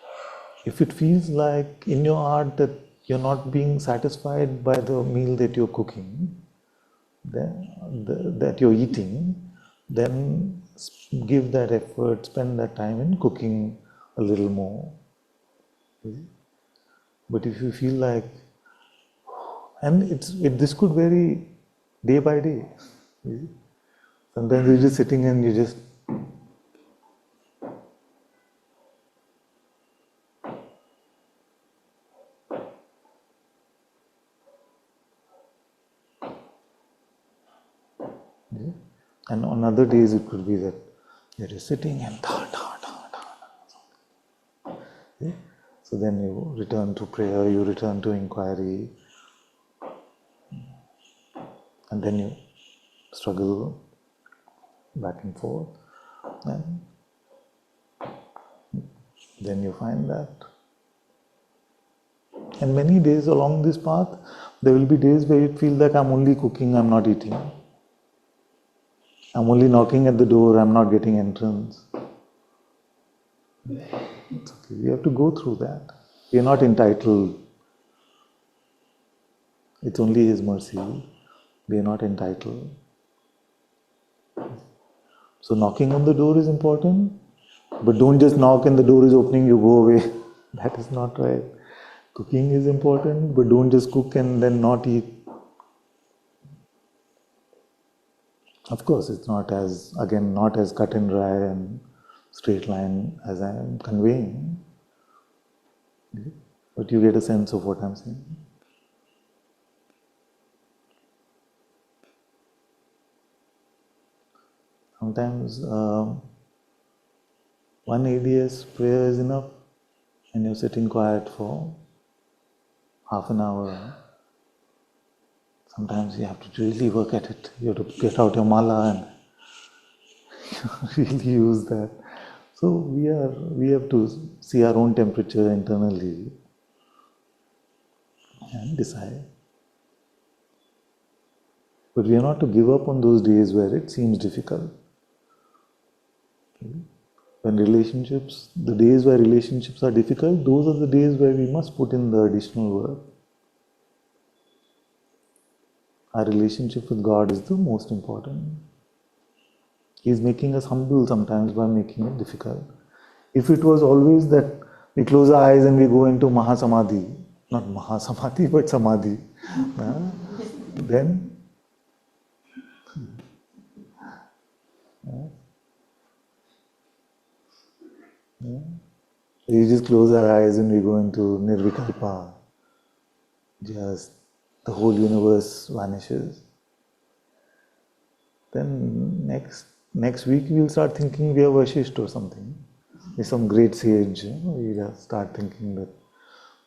if it feels like in your heart that you're not being satisfied by the meal that you're cooking, that you're eating, then give that effort, spend that time in cooking a little more. But if you feel like, and this could vary day by day. Sometimes you're just sitting and you just and on other days it could be that you're just sitting and so then you return to prayer, you return to inquiry, and then you struggle back and forth, and then you find that. And many days along this path, there will be days where you feel like I'm only cooking, I'm not eating. I'm only knocking at the door, I'm not getting entrance. It's okay. We have to go through that. We are not entitled. It's only His mercy. We are not entitled. So knocking on the door is important, but don't just knock and the door is opening, you go away. That is not right. Cooking is important, but don't just cook and then not eat. Of course, it's not as cut and dry and straight line as I am conveying, but you get a sense of what I'm saying. Sometimes one ADS prayer is enough, and you're sitting quiet for half an hour. Sometimes you have to really work at it. You have to get out your mala and really use that. So we have to see our own temperature internally and decide. But we are not to give up on those days where it seems difficult. Okay? When the days where relationships are difficult, those are the days where we must put in the additional work. Our relationship with God is the most important. He is making us humble sometimes by making it difficult. If it was always that we close our eyes and we go into Mahasamadhi, not Mahasamadhi but Samadhi, then we just close our eyes and we go into Nirvikalpa, just the whole universe vanishes. Then next week we'll start thinking we are Vashishtha or something. We're some great sage. We just start thinking that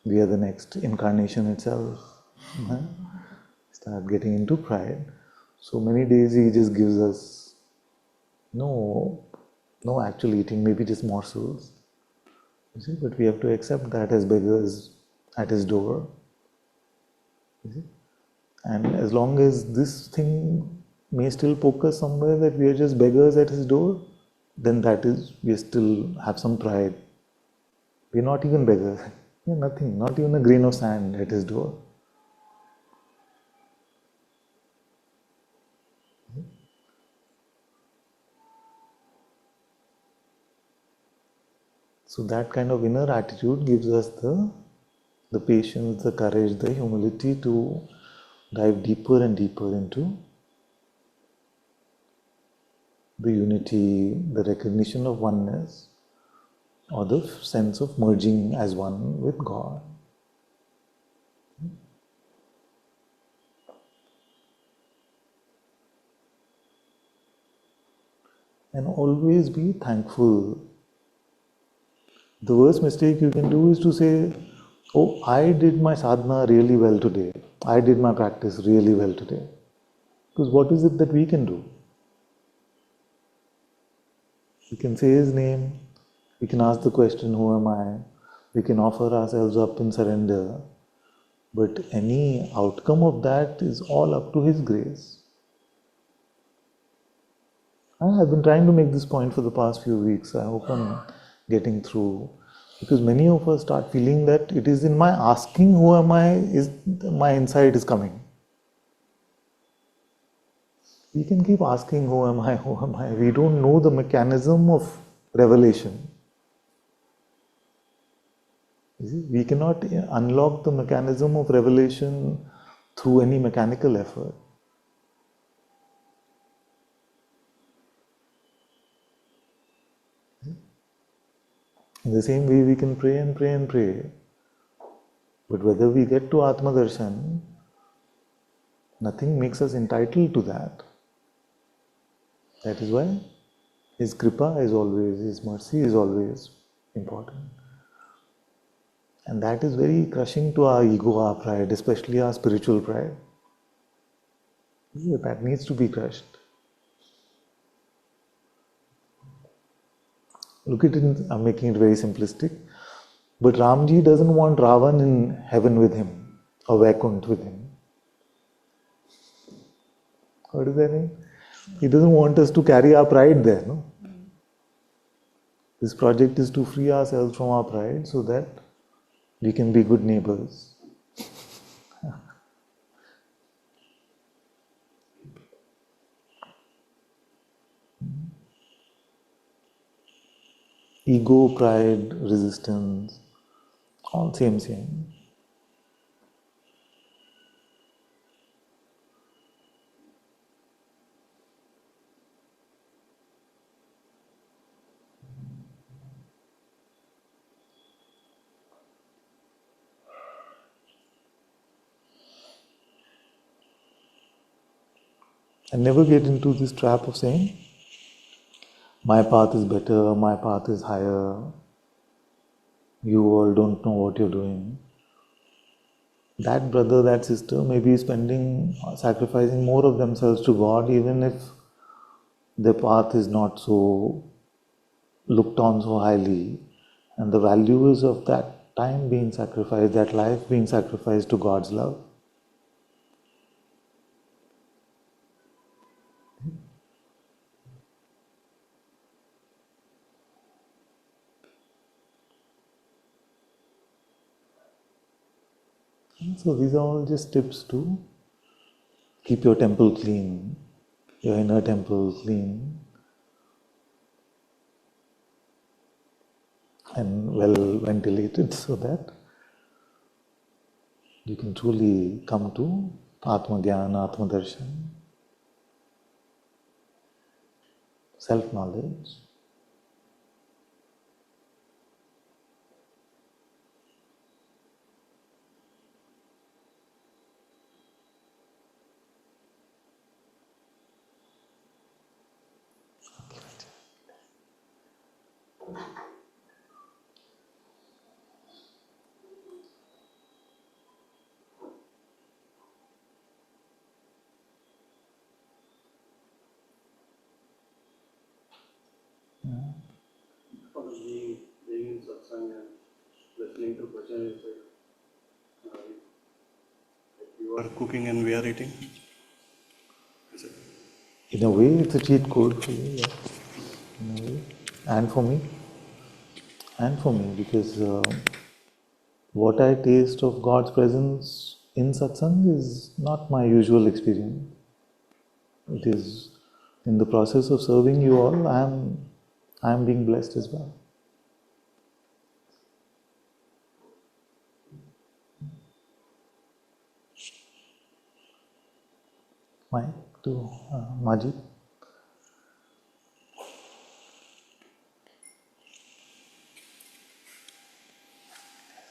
we are the next incarnation itself. Start getting into pride. So many days he just gives us no actual eating, maybe just morsels. You see, but we have to accept that as beggars at his door. You see? And as long as this thing may still poke us somewhere that we are just beggars at his door, then that is, we still have some pride. We are not even beggars. We are nothing, not even a grain of sand at his door. So that kind of inner attitude gives us the patience, the courage, the humility to dive deeper and deeper into the unity, the recognition of oneness, or the sense of merging as one with God. And always be thankful. The worst mistake you can do is to say, oh, I did my sadhana really well today. I did my practice really well today. Because what is it that we can do? We can say his name, we can ask the question, who am I? We can offer ourselves up in surrender. But any outcome of that is all up to his grace. I've been trying to make this point for the past few weeks. I hope I'm getting through. Because many of us start feeling that it is in my asking who am I, is my insight is coming. We can keep asking who am I, who am I. We don't know the mechanism of revelation. You see, we cannot unlock the mechanism of revelation through any mechanical effort. In the same way, we can pray and pray and pray. But whether we get to Atma Darshan, nothing makes us entitled to that. That is why his kripa is always, his mercy is always important. And that is very crushing to our ego, our pride, especially our spiritual pride. Yeah, that needs to be crushed. Look at it, I'm making it very simplistic. But Ramji doesn't want Ravan in heaven with him, or Vaikunt with him. What does that mean? He doesn't want us to carry our pride there, no? This project is to free ourselves from our pride so that we can be good neighbors. Ego, pride, resistance, all same. And never get into this trap of saying, my path is better, my path is higher, you all don't know what you're doing. That brother, that sister may be sacrificing more of themselves to God, even if their path is not so looked on so highly, and the values of that time being sacrificed, that life being sacrificed to God's love. So these are all just tips to keep your temple clean, your inner temple clean and well ventilated, so that you can truly come to Atma Jnana, Atma Darshan, self-knowledge. Being in Satsang and listening to bhajan is like you are cooking and we are eating. Is it? In a way, it's a cheat code for you, yeah. In a way. And for me, because what I taste of God's presence in satsang is not my usual experience. It is in the process of serving you all, I am being blessed as well. Mike to Majid.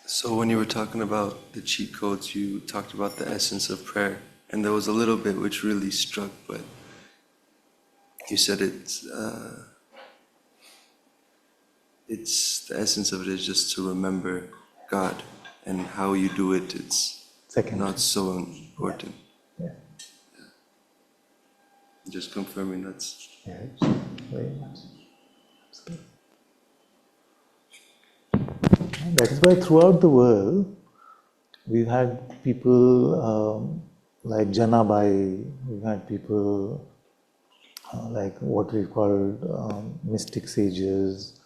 So when you were talking about the cheat codes, you talked about the essence of prayer, and there was a little bit which really struck, but you said it's the essence of it is just to remember God, and how you do it, it's not so important. Yeah. Just confirming that's... Yes, very much. Absolutely. And that is why throughout the world, we've had people like Janabai, we've had people like what we called mystic sages,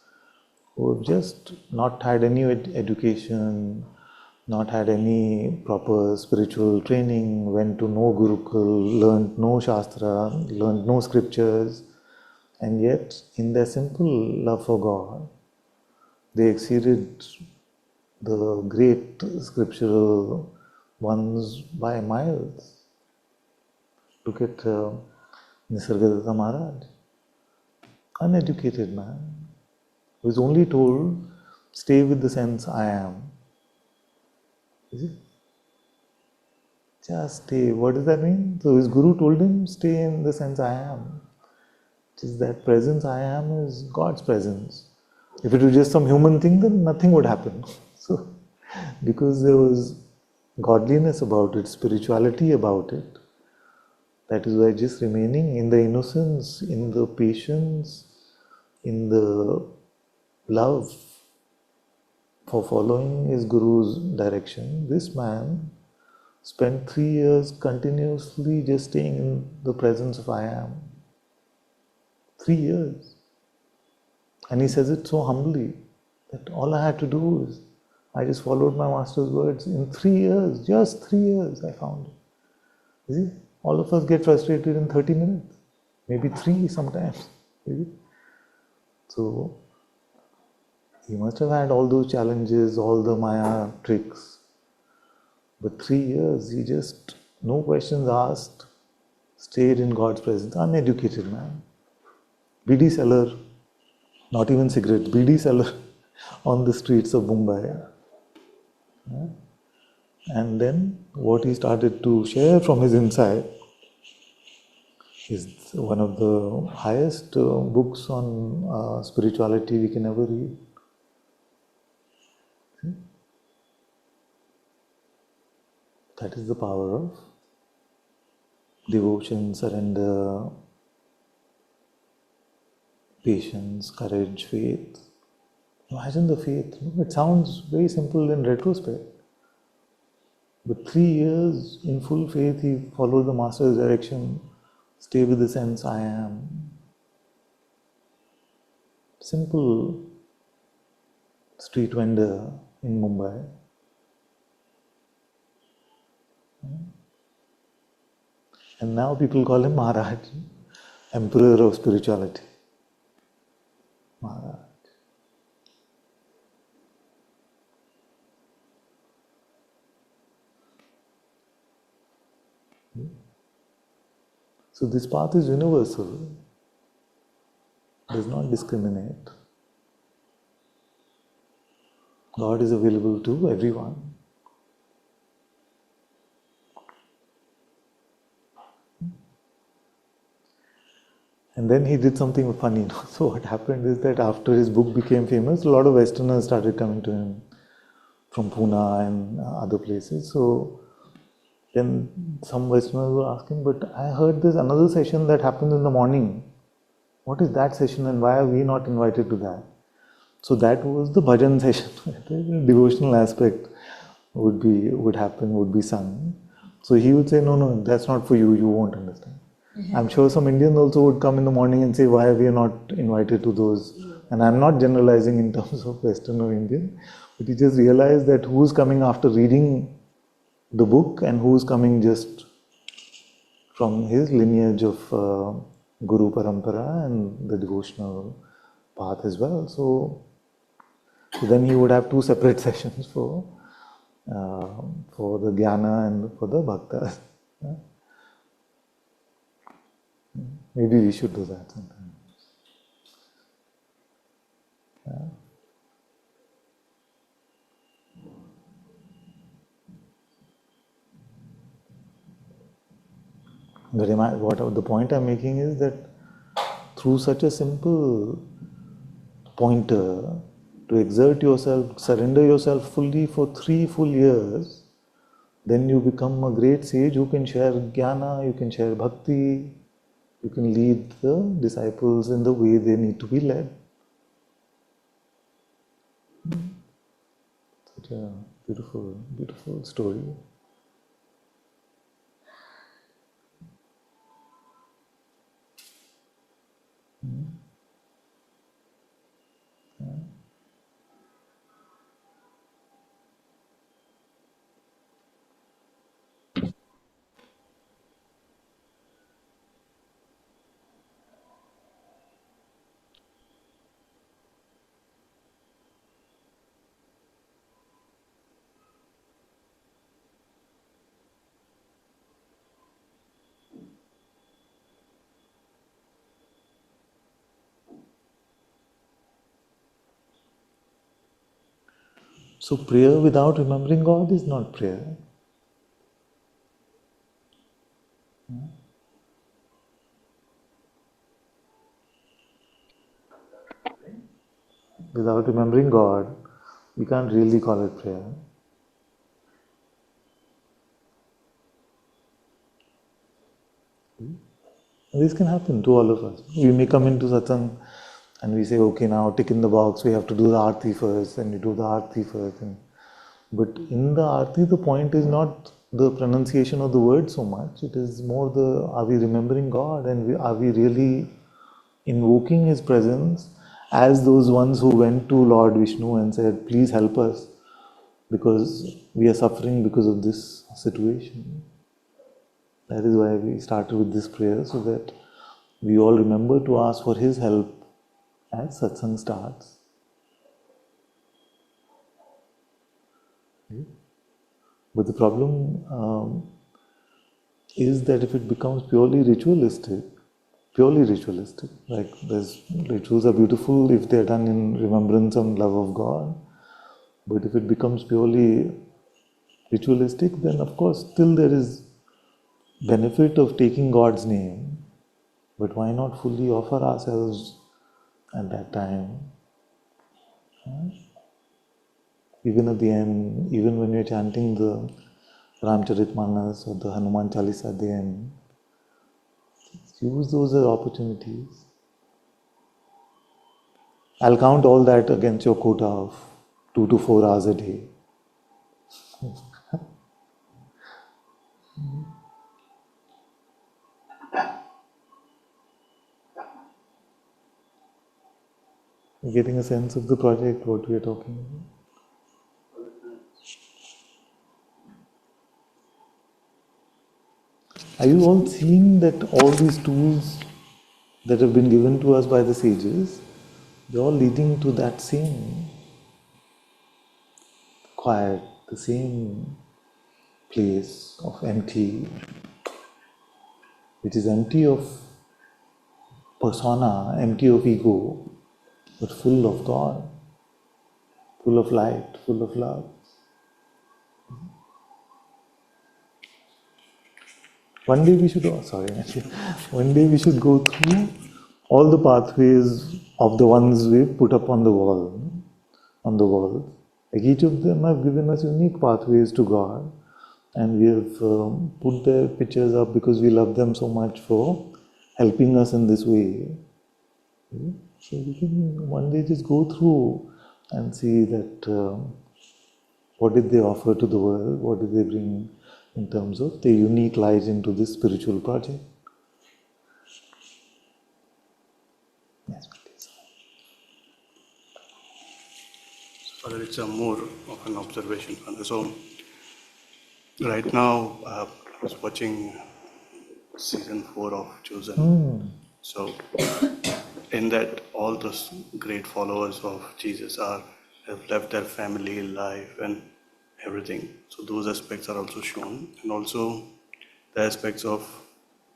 who have just not had any education, not had any proper spiritual training, went to no Gurukul, learned no Shastra, learned no scriptures, and yet in their simple love for God, they exceeded the great scriptural ones by miles. Look at Nisargadatta Maharaj, uneducated man, who is only told, stay with the sense I am. Is it? Just stay. What does that mean? So his guru told him, stay in the sense I am. Just that presence I am is God's presence. If it was just some human thing, then nothing would happen. So, because there was godliness about it, spirituality about it, that is why just remaining in the innocence, in the patience, in the love for following his guru's direction, this man spent 3 years continuously just staying in the presence of I am. 3 years. And he says it so humbly that all I had to do is I just followed my master's words. In 3 years, just 3 years, I found it. You see, all of us get frustrated in 30 minutes, maybe 3 sometimes. You see? So, he must have had all those challenges, all the Maya tricks. But 3 years, he just, no questions asked, stayed in God's presence. Uneducated man. BD seller, not even cigarettes, BD seller on the streets of Mumbai. Yeah. And then what he started to share from his inside is one of the highest books on spirituality we can ever read. That is the power of devotion, surrender, patience, courage, faith. Imagine the faith. It sounds very simple in retrospect. But 3 years in full faith, he followed the Master's direction. Stay with the sense I am. Simple street vendor in Mumbai. And now people call him Maharaj, Emperor of Spirituality. Maharaj. So this path is universal, does not discriminate. God is available to everyone. And then he did something funny. So what happened is that after his book became famous, a lot of Westerners started coming to him from Pune and other places. So then some Westerners were asking, but I heard there's another session that happens in the morning. What is that session and why are we not invited to that? So that was the bhajan session. The devotional aspect would be sung. So he would say, no, that's not for you, you won't understand. I'm sure some Indians also would come in the morning and say, why are we not invited to those? And I'm not generalizing in terms of Western or Indian, but you just realize that who's coming after reading the book and who's coming just from his lineage of Guru Parampara and the devotional path as well. So then he would have 2 separate sessions for the Jnana and for the Bhaktas. Yeah? Maybe we should do that sometime. Yeah. But the point I'm making is that through such a simple pointer, to exert yourself, surrender yourself fully for 3 full years, then you become a great sage who can share jnana, you can share bhakti, you can lead the disciples in the way they need to be led. Such a beautiful, beautiful story. So prayer without remembering God is not prayer. Without remembering God, we can't really call it prayer. This can happen to all of us. We may come into Satsang and we say, okay, now tick in the box, we have to do the Aarti first, and you do the Aarti first. But in the Aarti, the point is not the pronunciation of the word so much, it is more are we remembering God and are we really invoking His presence as those ones who went to Lord Vishnu and said, please help us because we are suffering because of this situation. That is why we started with this prayer, so that we all remember to ask for His help as Satsang starts. But the problem is that if it becomes purely ritualistic, like rituals are beautiful if they are done in remembrance and love of God, but if it becomes purely ritualistic, then of course still there is benefit of taking God's name, But why not fully offer ourselves at that time? Even at the end, even when you're chanting the Ramcharitmanas or the Hanuman Chalisa at the end, use those as opportunities. I'll count all that against your quota of 2 to 4 hours a day. You're getting a sense of the project, what we are talking about. Are you all seeing that all these tools that have been given to us by the sages, they're all leading to that same quiet, the same place of empty, which is empty of persona, empty of ego, but full of God, full of light, full of love. One day we should, one day we should go through all the pathways of the ones we put up on the wall, Like each of them have given us unique pathways to God, and we have put their pictures up because we love them so much for helping us in this way. So we can one day just go through and see that what did they offer to the world, what did they bring in terms of their unique light into this spiritual project. Yes, please. Father, it's a more of an observation, Father. So, right now, I was watching season 4 of Chosen. So, in that, all those great followers of Jesus have left their family life and everything. So those aspects are also shown, and also the aspects of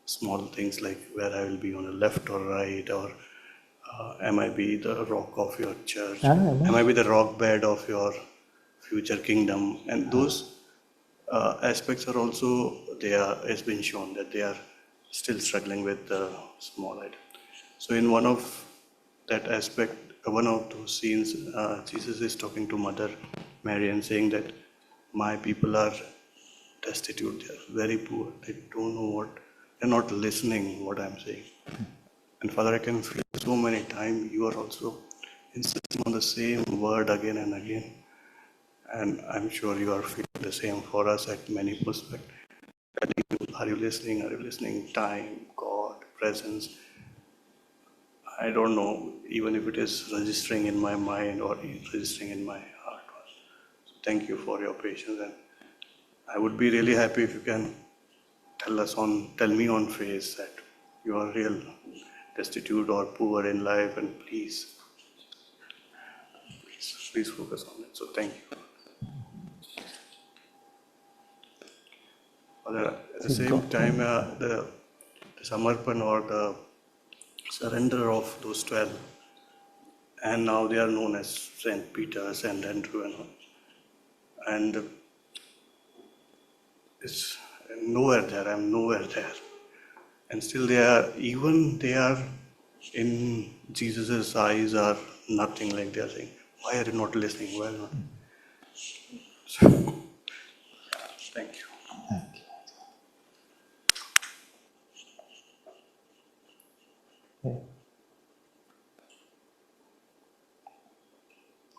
small things like where I will be on the left or right, or am I be the rock of your church? Am I be the rock bed of your future kingdom? And those aspects are also there. It's been shown that they are still struggling with the small item. So in one of that aspect, one of those scenes, Jesus is talking to Mother Mary and saying that my people are destitute, they are very poor, they don't know what, they're not listening what I'm saying. And Father, I can feel so many times you are also insisting on the same word again and again. And I'm sure you are feeling the same for us at many perspectives. Are you listening? Are you listening? Time, God, presence. I don't know, even if it is registering in my mind or registering in my heart. So thank you for your patience, and I would be really happy if you can tell me on face that you are real destitute or poor in life, and please focus on it. So thank you. At the same time, the Samarpan or the surrender of those 12, and now they are known as Saint Peter, Saint Andrew, and all. And it's nowhere there. I'm nowhere there, and still they are in Jesus's eyes are nothing. Like they are saying, "Why are you not listening? Why not?" So, thank you. Thank you. Yeah.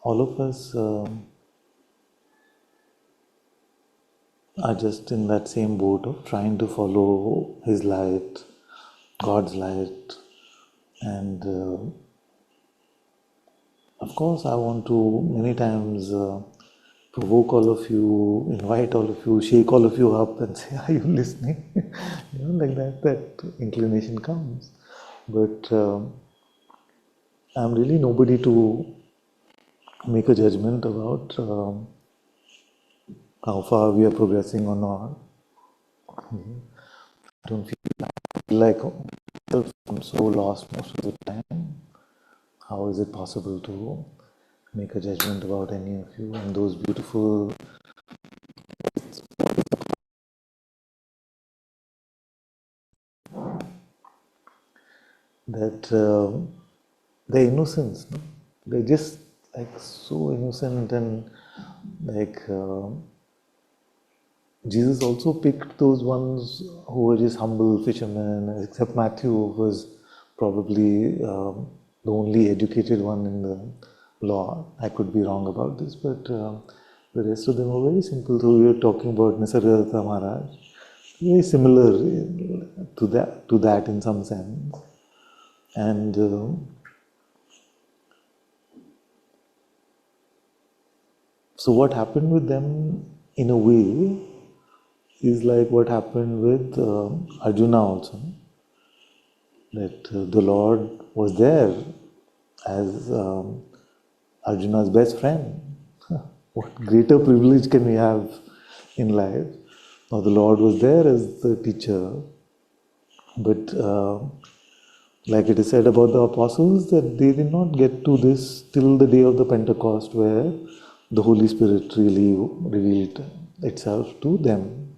All of us are just in that same boat of trying to follow His light, God's light, and of course I want to many times provoke all of you, invite all of you, shake all of you up and say, are you listening? Like that inclination comes. But I'm really nobody to make a judgment about how far we are progressing or not. I don't feel like I'm so lost most of the time. How is it possible to make a judgment about any of you and those beautiful that their innocence, no? They're just like so innocent and like Jesus also picked those ones who were just humble fishermen, except Matthew was probably the only educated one in the law. I could be wrong about this, but the rest of them were very simple. So we were talking about Nisargadatta Maharaj, very similar to that in some sense. And so what happened with them in a way is like what happened with Arjuna also. That the Lord was there as Arjuna's best friend. What greater privilege can we have in life? Now the Lord was there as the teacher, but like it is said about the apostles, that they did not get to this till the day of the Pentecost, where the Holy Spirit really revealed itself to them.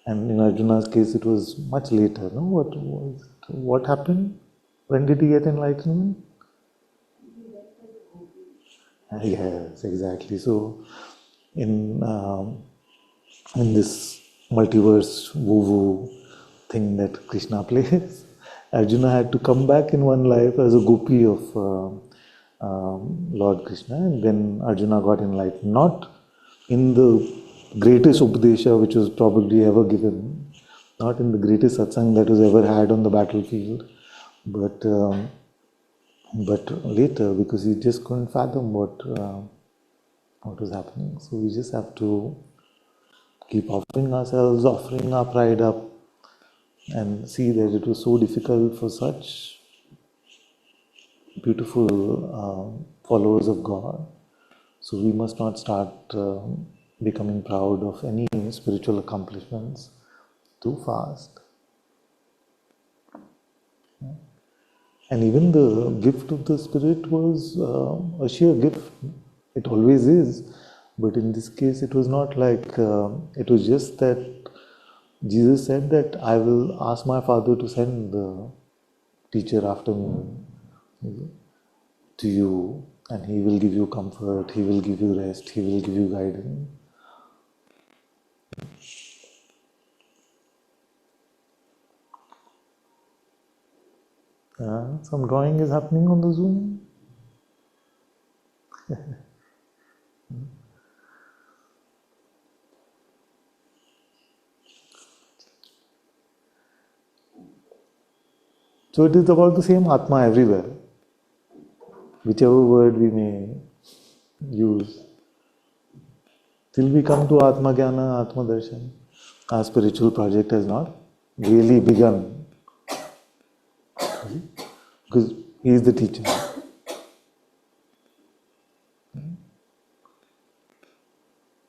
And in Arjuna's case, it was much later. No, what happened? When did he get enlightenment? Yes, exactly. So, in this multiverse woo-woo thing that Krishna plays, Arjuna had to come back in one life as a gopi of Lord Krishna, and then Arjuna got enlightened. Not in the greatest Upadesha which was probably ever given, not in the greatest satsang that was ever had on the battlefield, but later, because he just couldn't fathom what was happening. So we just have to keep offering ourselves, offering our pride up, and see that it was so difficult for such beautiful followers of God. So we must not start becoming proud of any spiritual accomplishments too fast. And even the gift of the Spirit was a sheer gift. It always is. But in this case, it was not like, it was just that Jesus said that I will ask my Father to send the teacher after me to you, and he will give you comfort, he will give you rest, he will give you guidance. Some drawing is happening on the Zoom. So it is about the same Atma everywhere, whichever word we may use. Till we come to Atma Jnana, Atma Darshan, our spiritual project has not really begun, because he is the teacher.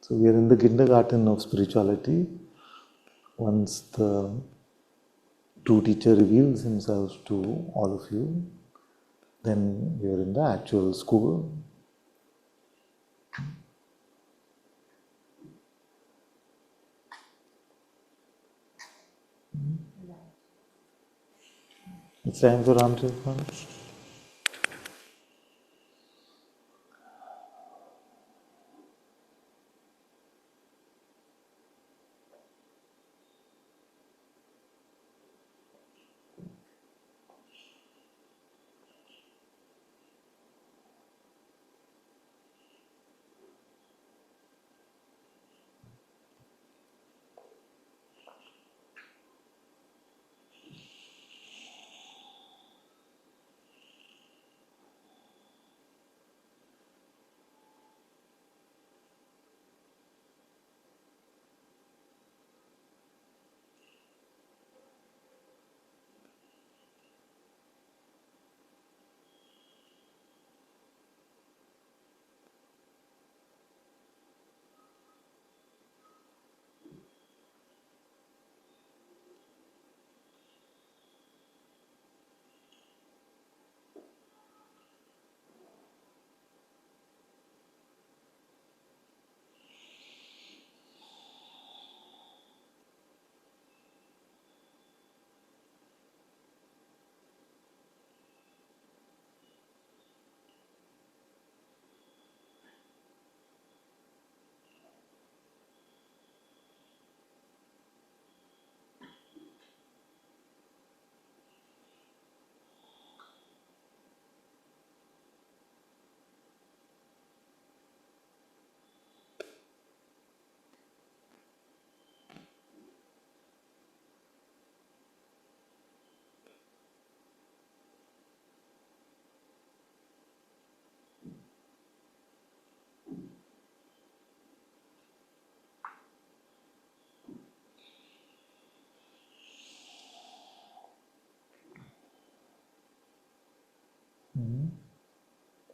So we are in the kindergarten of spirituality. Once the true teacher reveals himself to all of you, then we are in the actual school. It's time for Ramcharitmanas.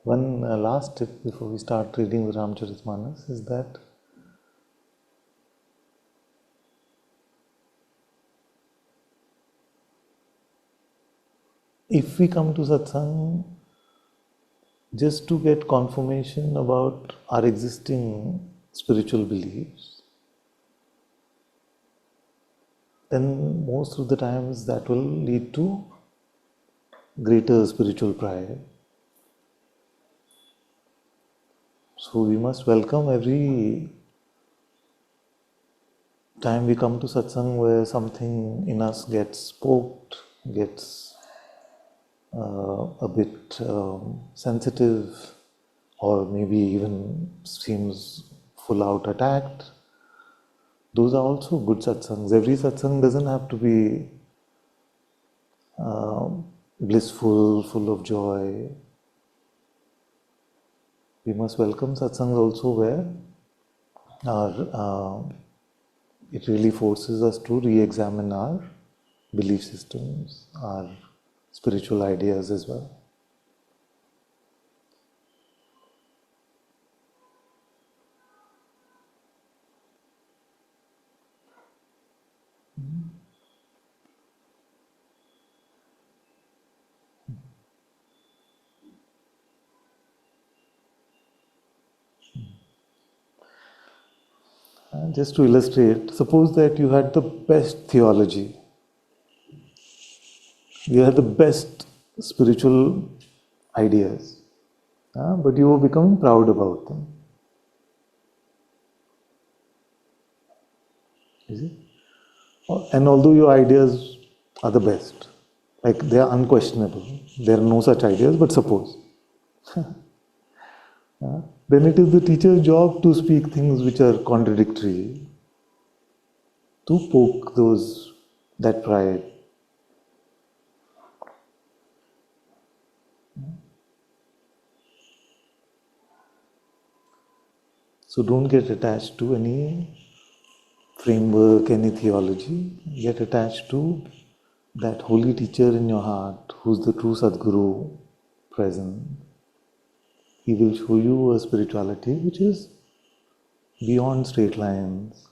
One last tip before we start reading the Ramcharitmanas is that if we come to satsang just to get confirmation about our existing spiritual beliefs, then most of the times that will lead to greater spiritual pride. So we must welcome every time we come to satsang where something in us gets poked, gets a bit sensitive, or maybe even seems full out attacked. Those are also good satsangs. Every satsang doesn't have to be blissful, full of joy. We must welcome satsangs also where it really forces us to re-examine our belief systems, our spiritual ideas as well. And just to illustrate, suppose that you had the best theology, you had the best spiritual ideas, but you were becoming proud about them. Is it? And although your ideas are the best, like they are unquestionable, there are no such ideas, but suppose. Then it is the teacher's job to speak things which are contradictory, to poke that pride. So don't get attached to any framework, any theology. Get attached to that holy teacher in your heart, who's the true Sadguru present. He will show you a spirituality which is beyond straight lines,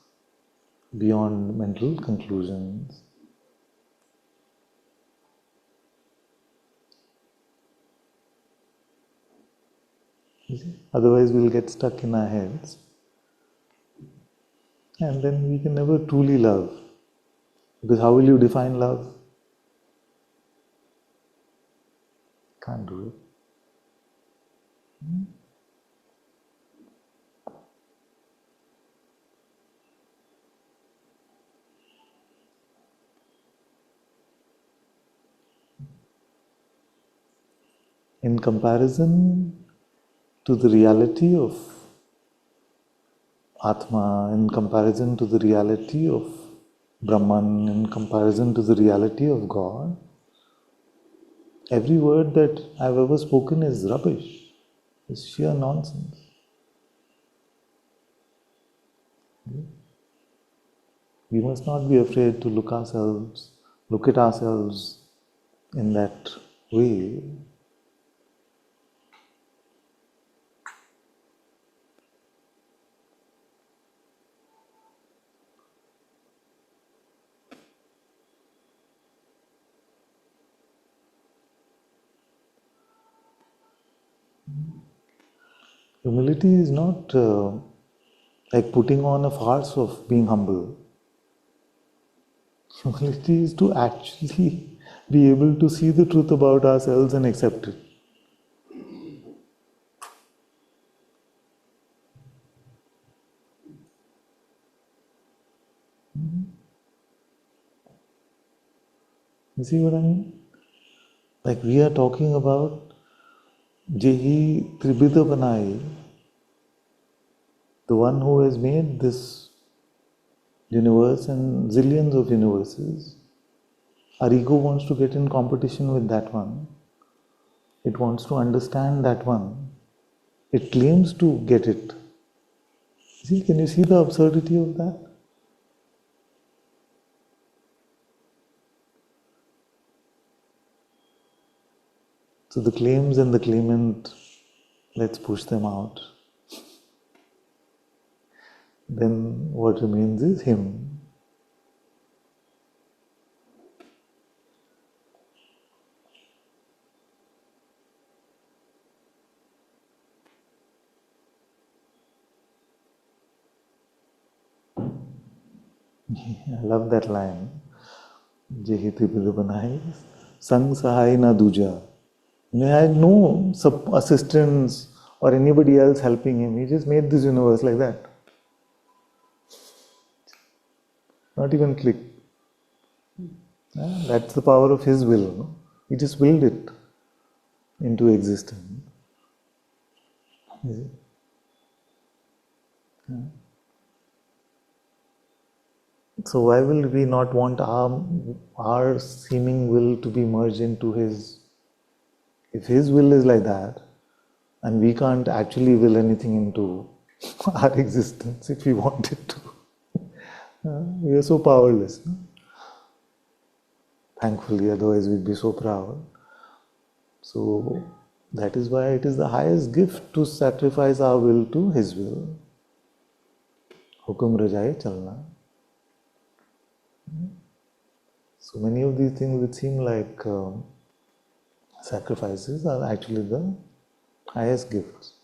beyond mental conclusions. Otherwise, we'll get stuck in our heads, and then we can never truly love. Because how will you define love? Can't do it. In comparison to the reality of Atma, in comparison to the reality of Brahman, in comparison to the reality of God, every word that I've ever spoken is rubbish, is sheer nonsense. We must not be afraid to look at ourselves in that way. Humility is not like putting on a farce of being humble. Humility is to actually be able to see the truth about ourselves and accept it. You see what I mean? Like we are talking about Jehi Tribhida Banai, the one who has made this universe and zillions of universes. Our ego wants to get in competition with that one. It wants to understand that one. It claims to get it. See, can you see the absurdity of that? So the claims and the claimant let's push them out. Then what remains is him. I love that line. Jehiti Bidubanai, Sang Sahai na Duja. He had no assistants or anybody else helping him. He just made this universe like that. Not even click. That's the power of his will. No? He just willed it into existence. Is it? So why will we not want our seeming will to be merged into his? If his will is like that, and we can't actually will anything into our existence if we wanted to, we are so powerless. No? Thankfully, otherwise we'd be so proud. So that is why it is the highest gift to sacrifice our will to his will. Hukum rajaye chalna. So many of these things which seem like sacrifices are actually the highest gifts.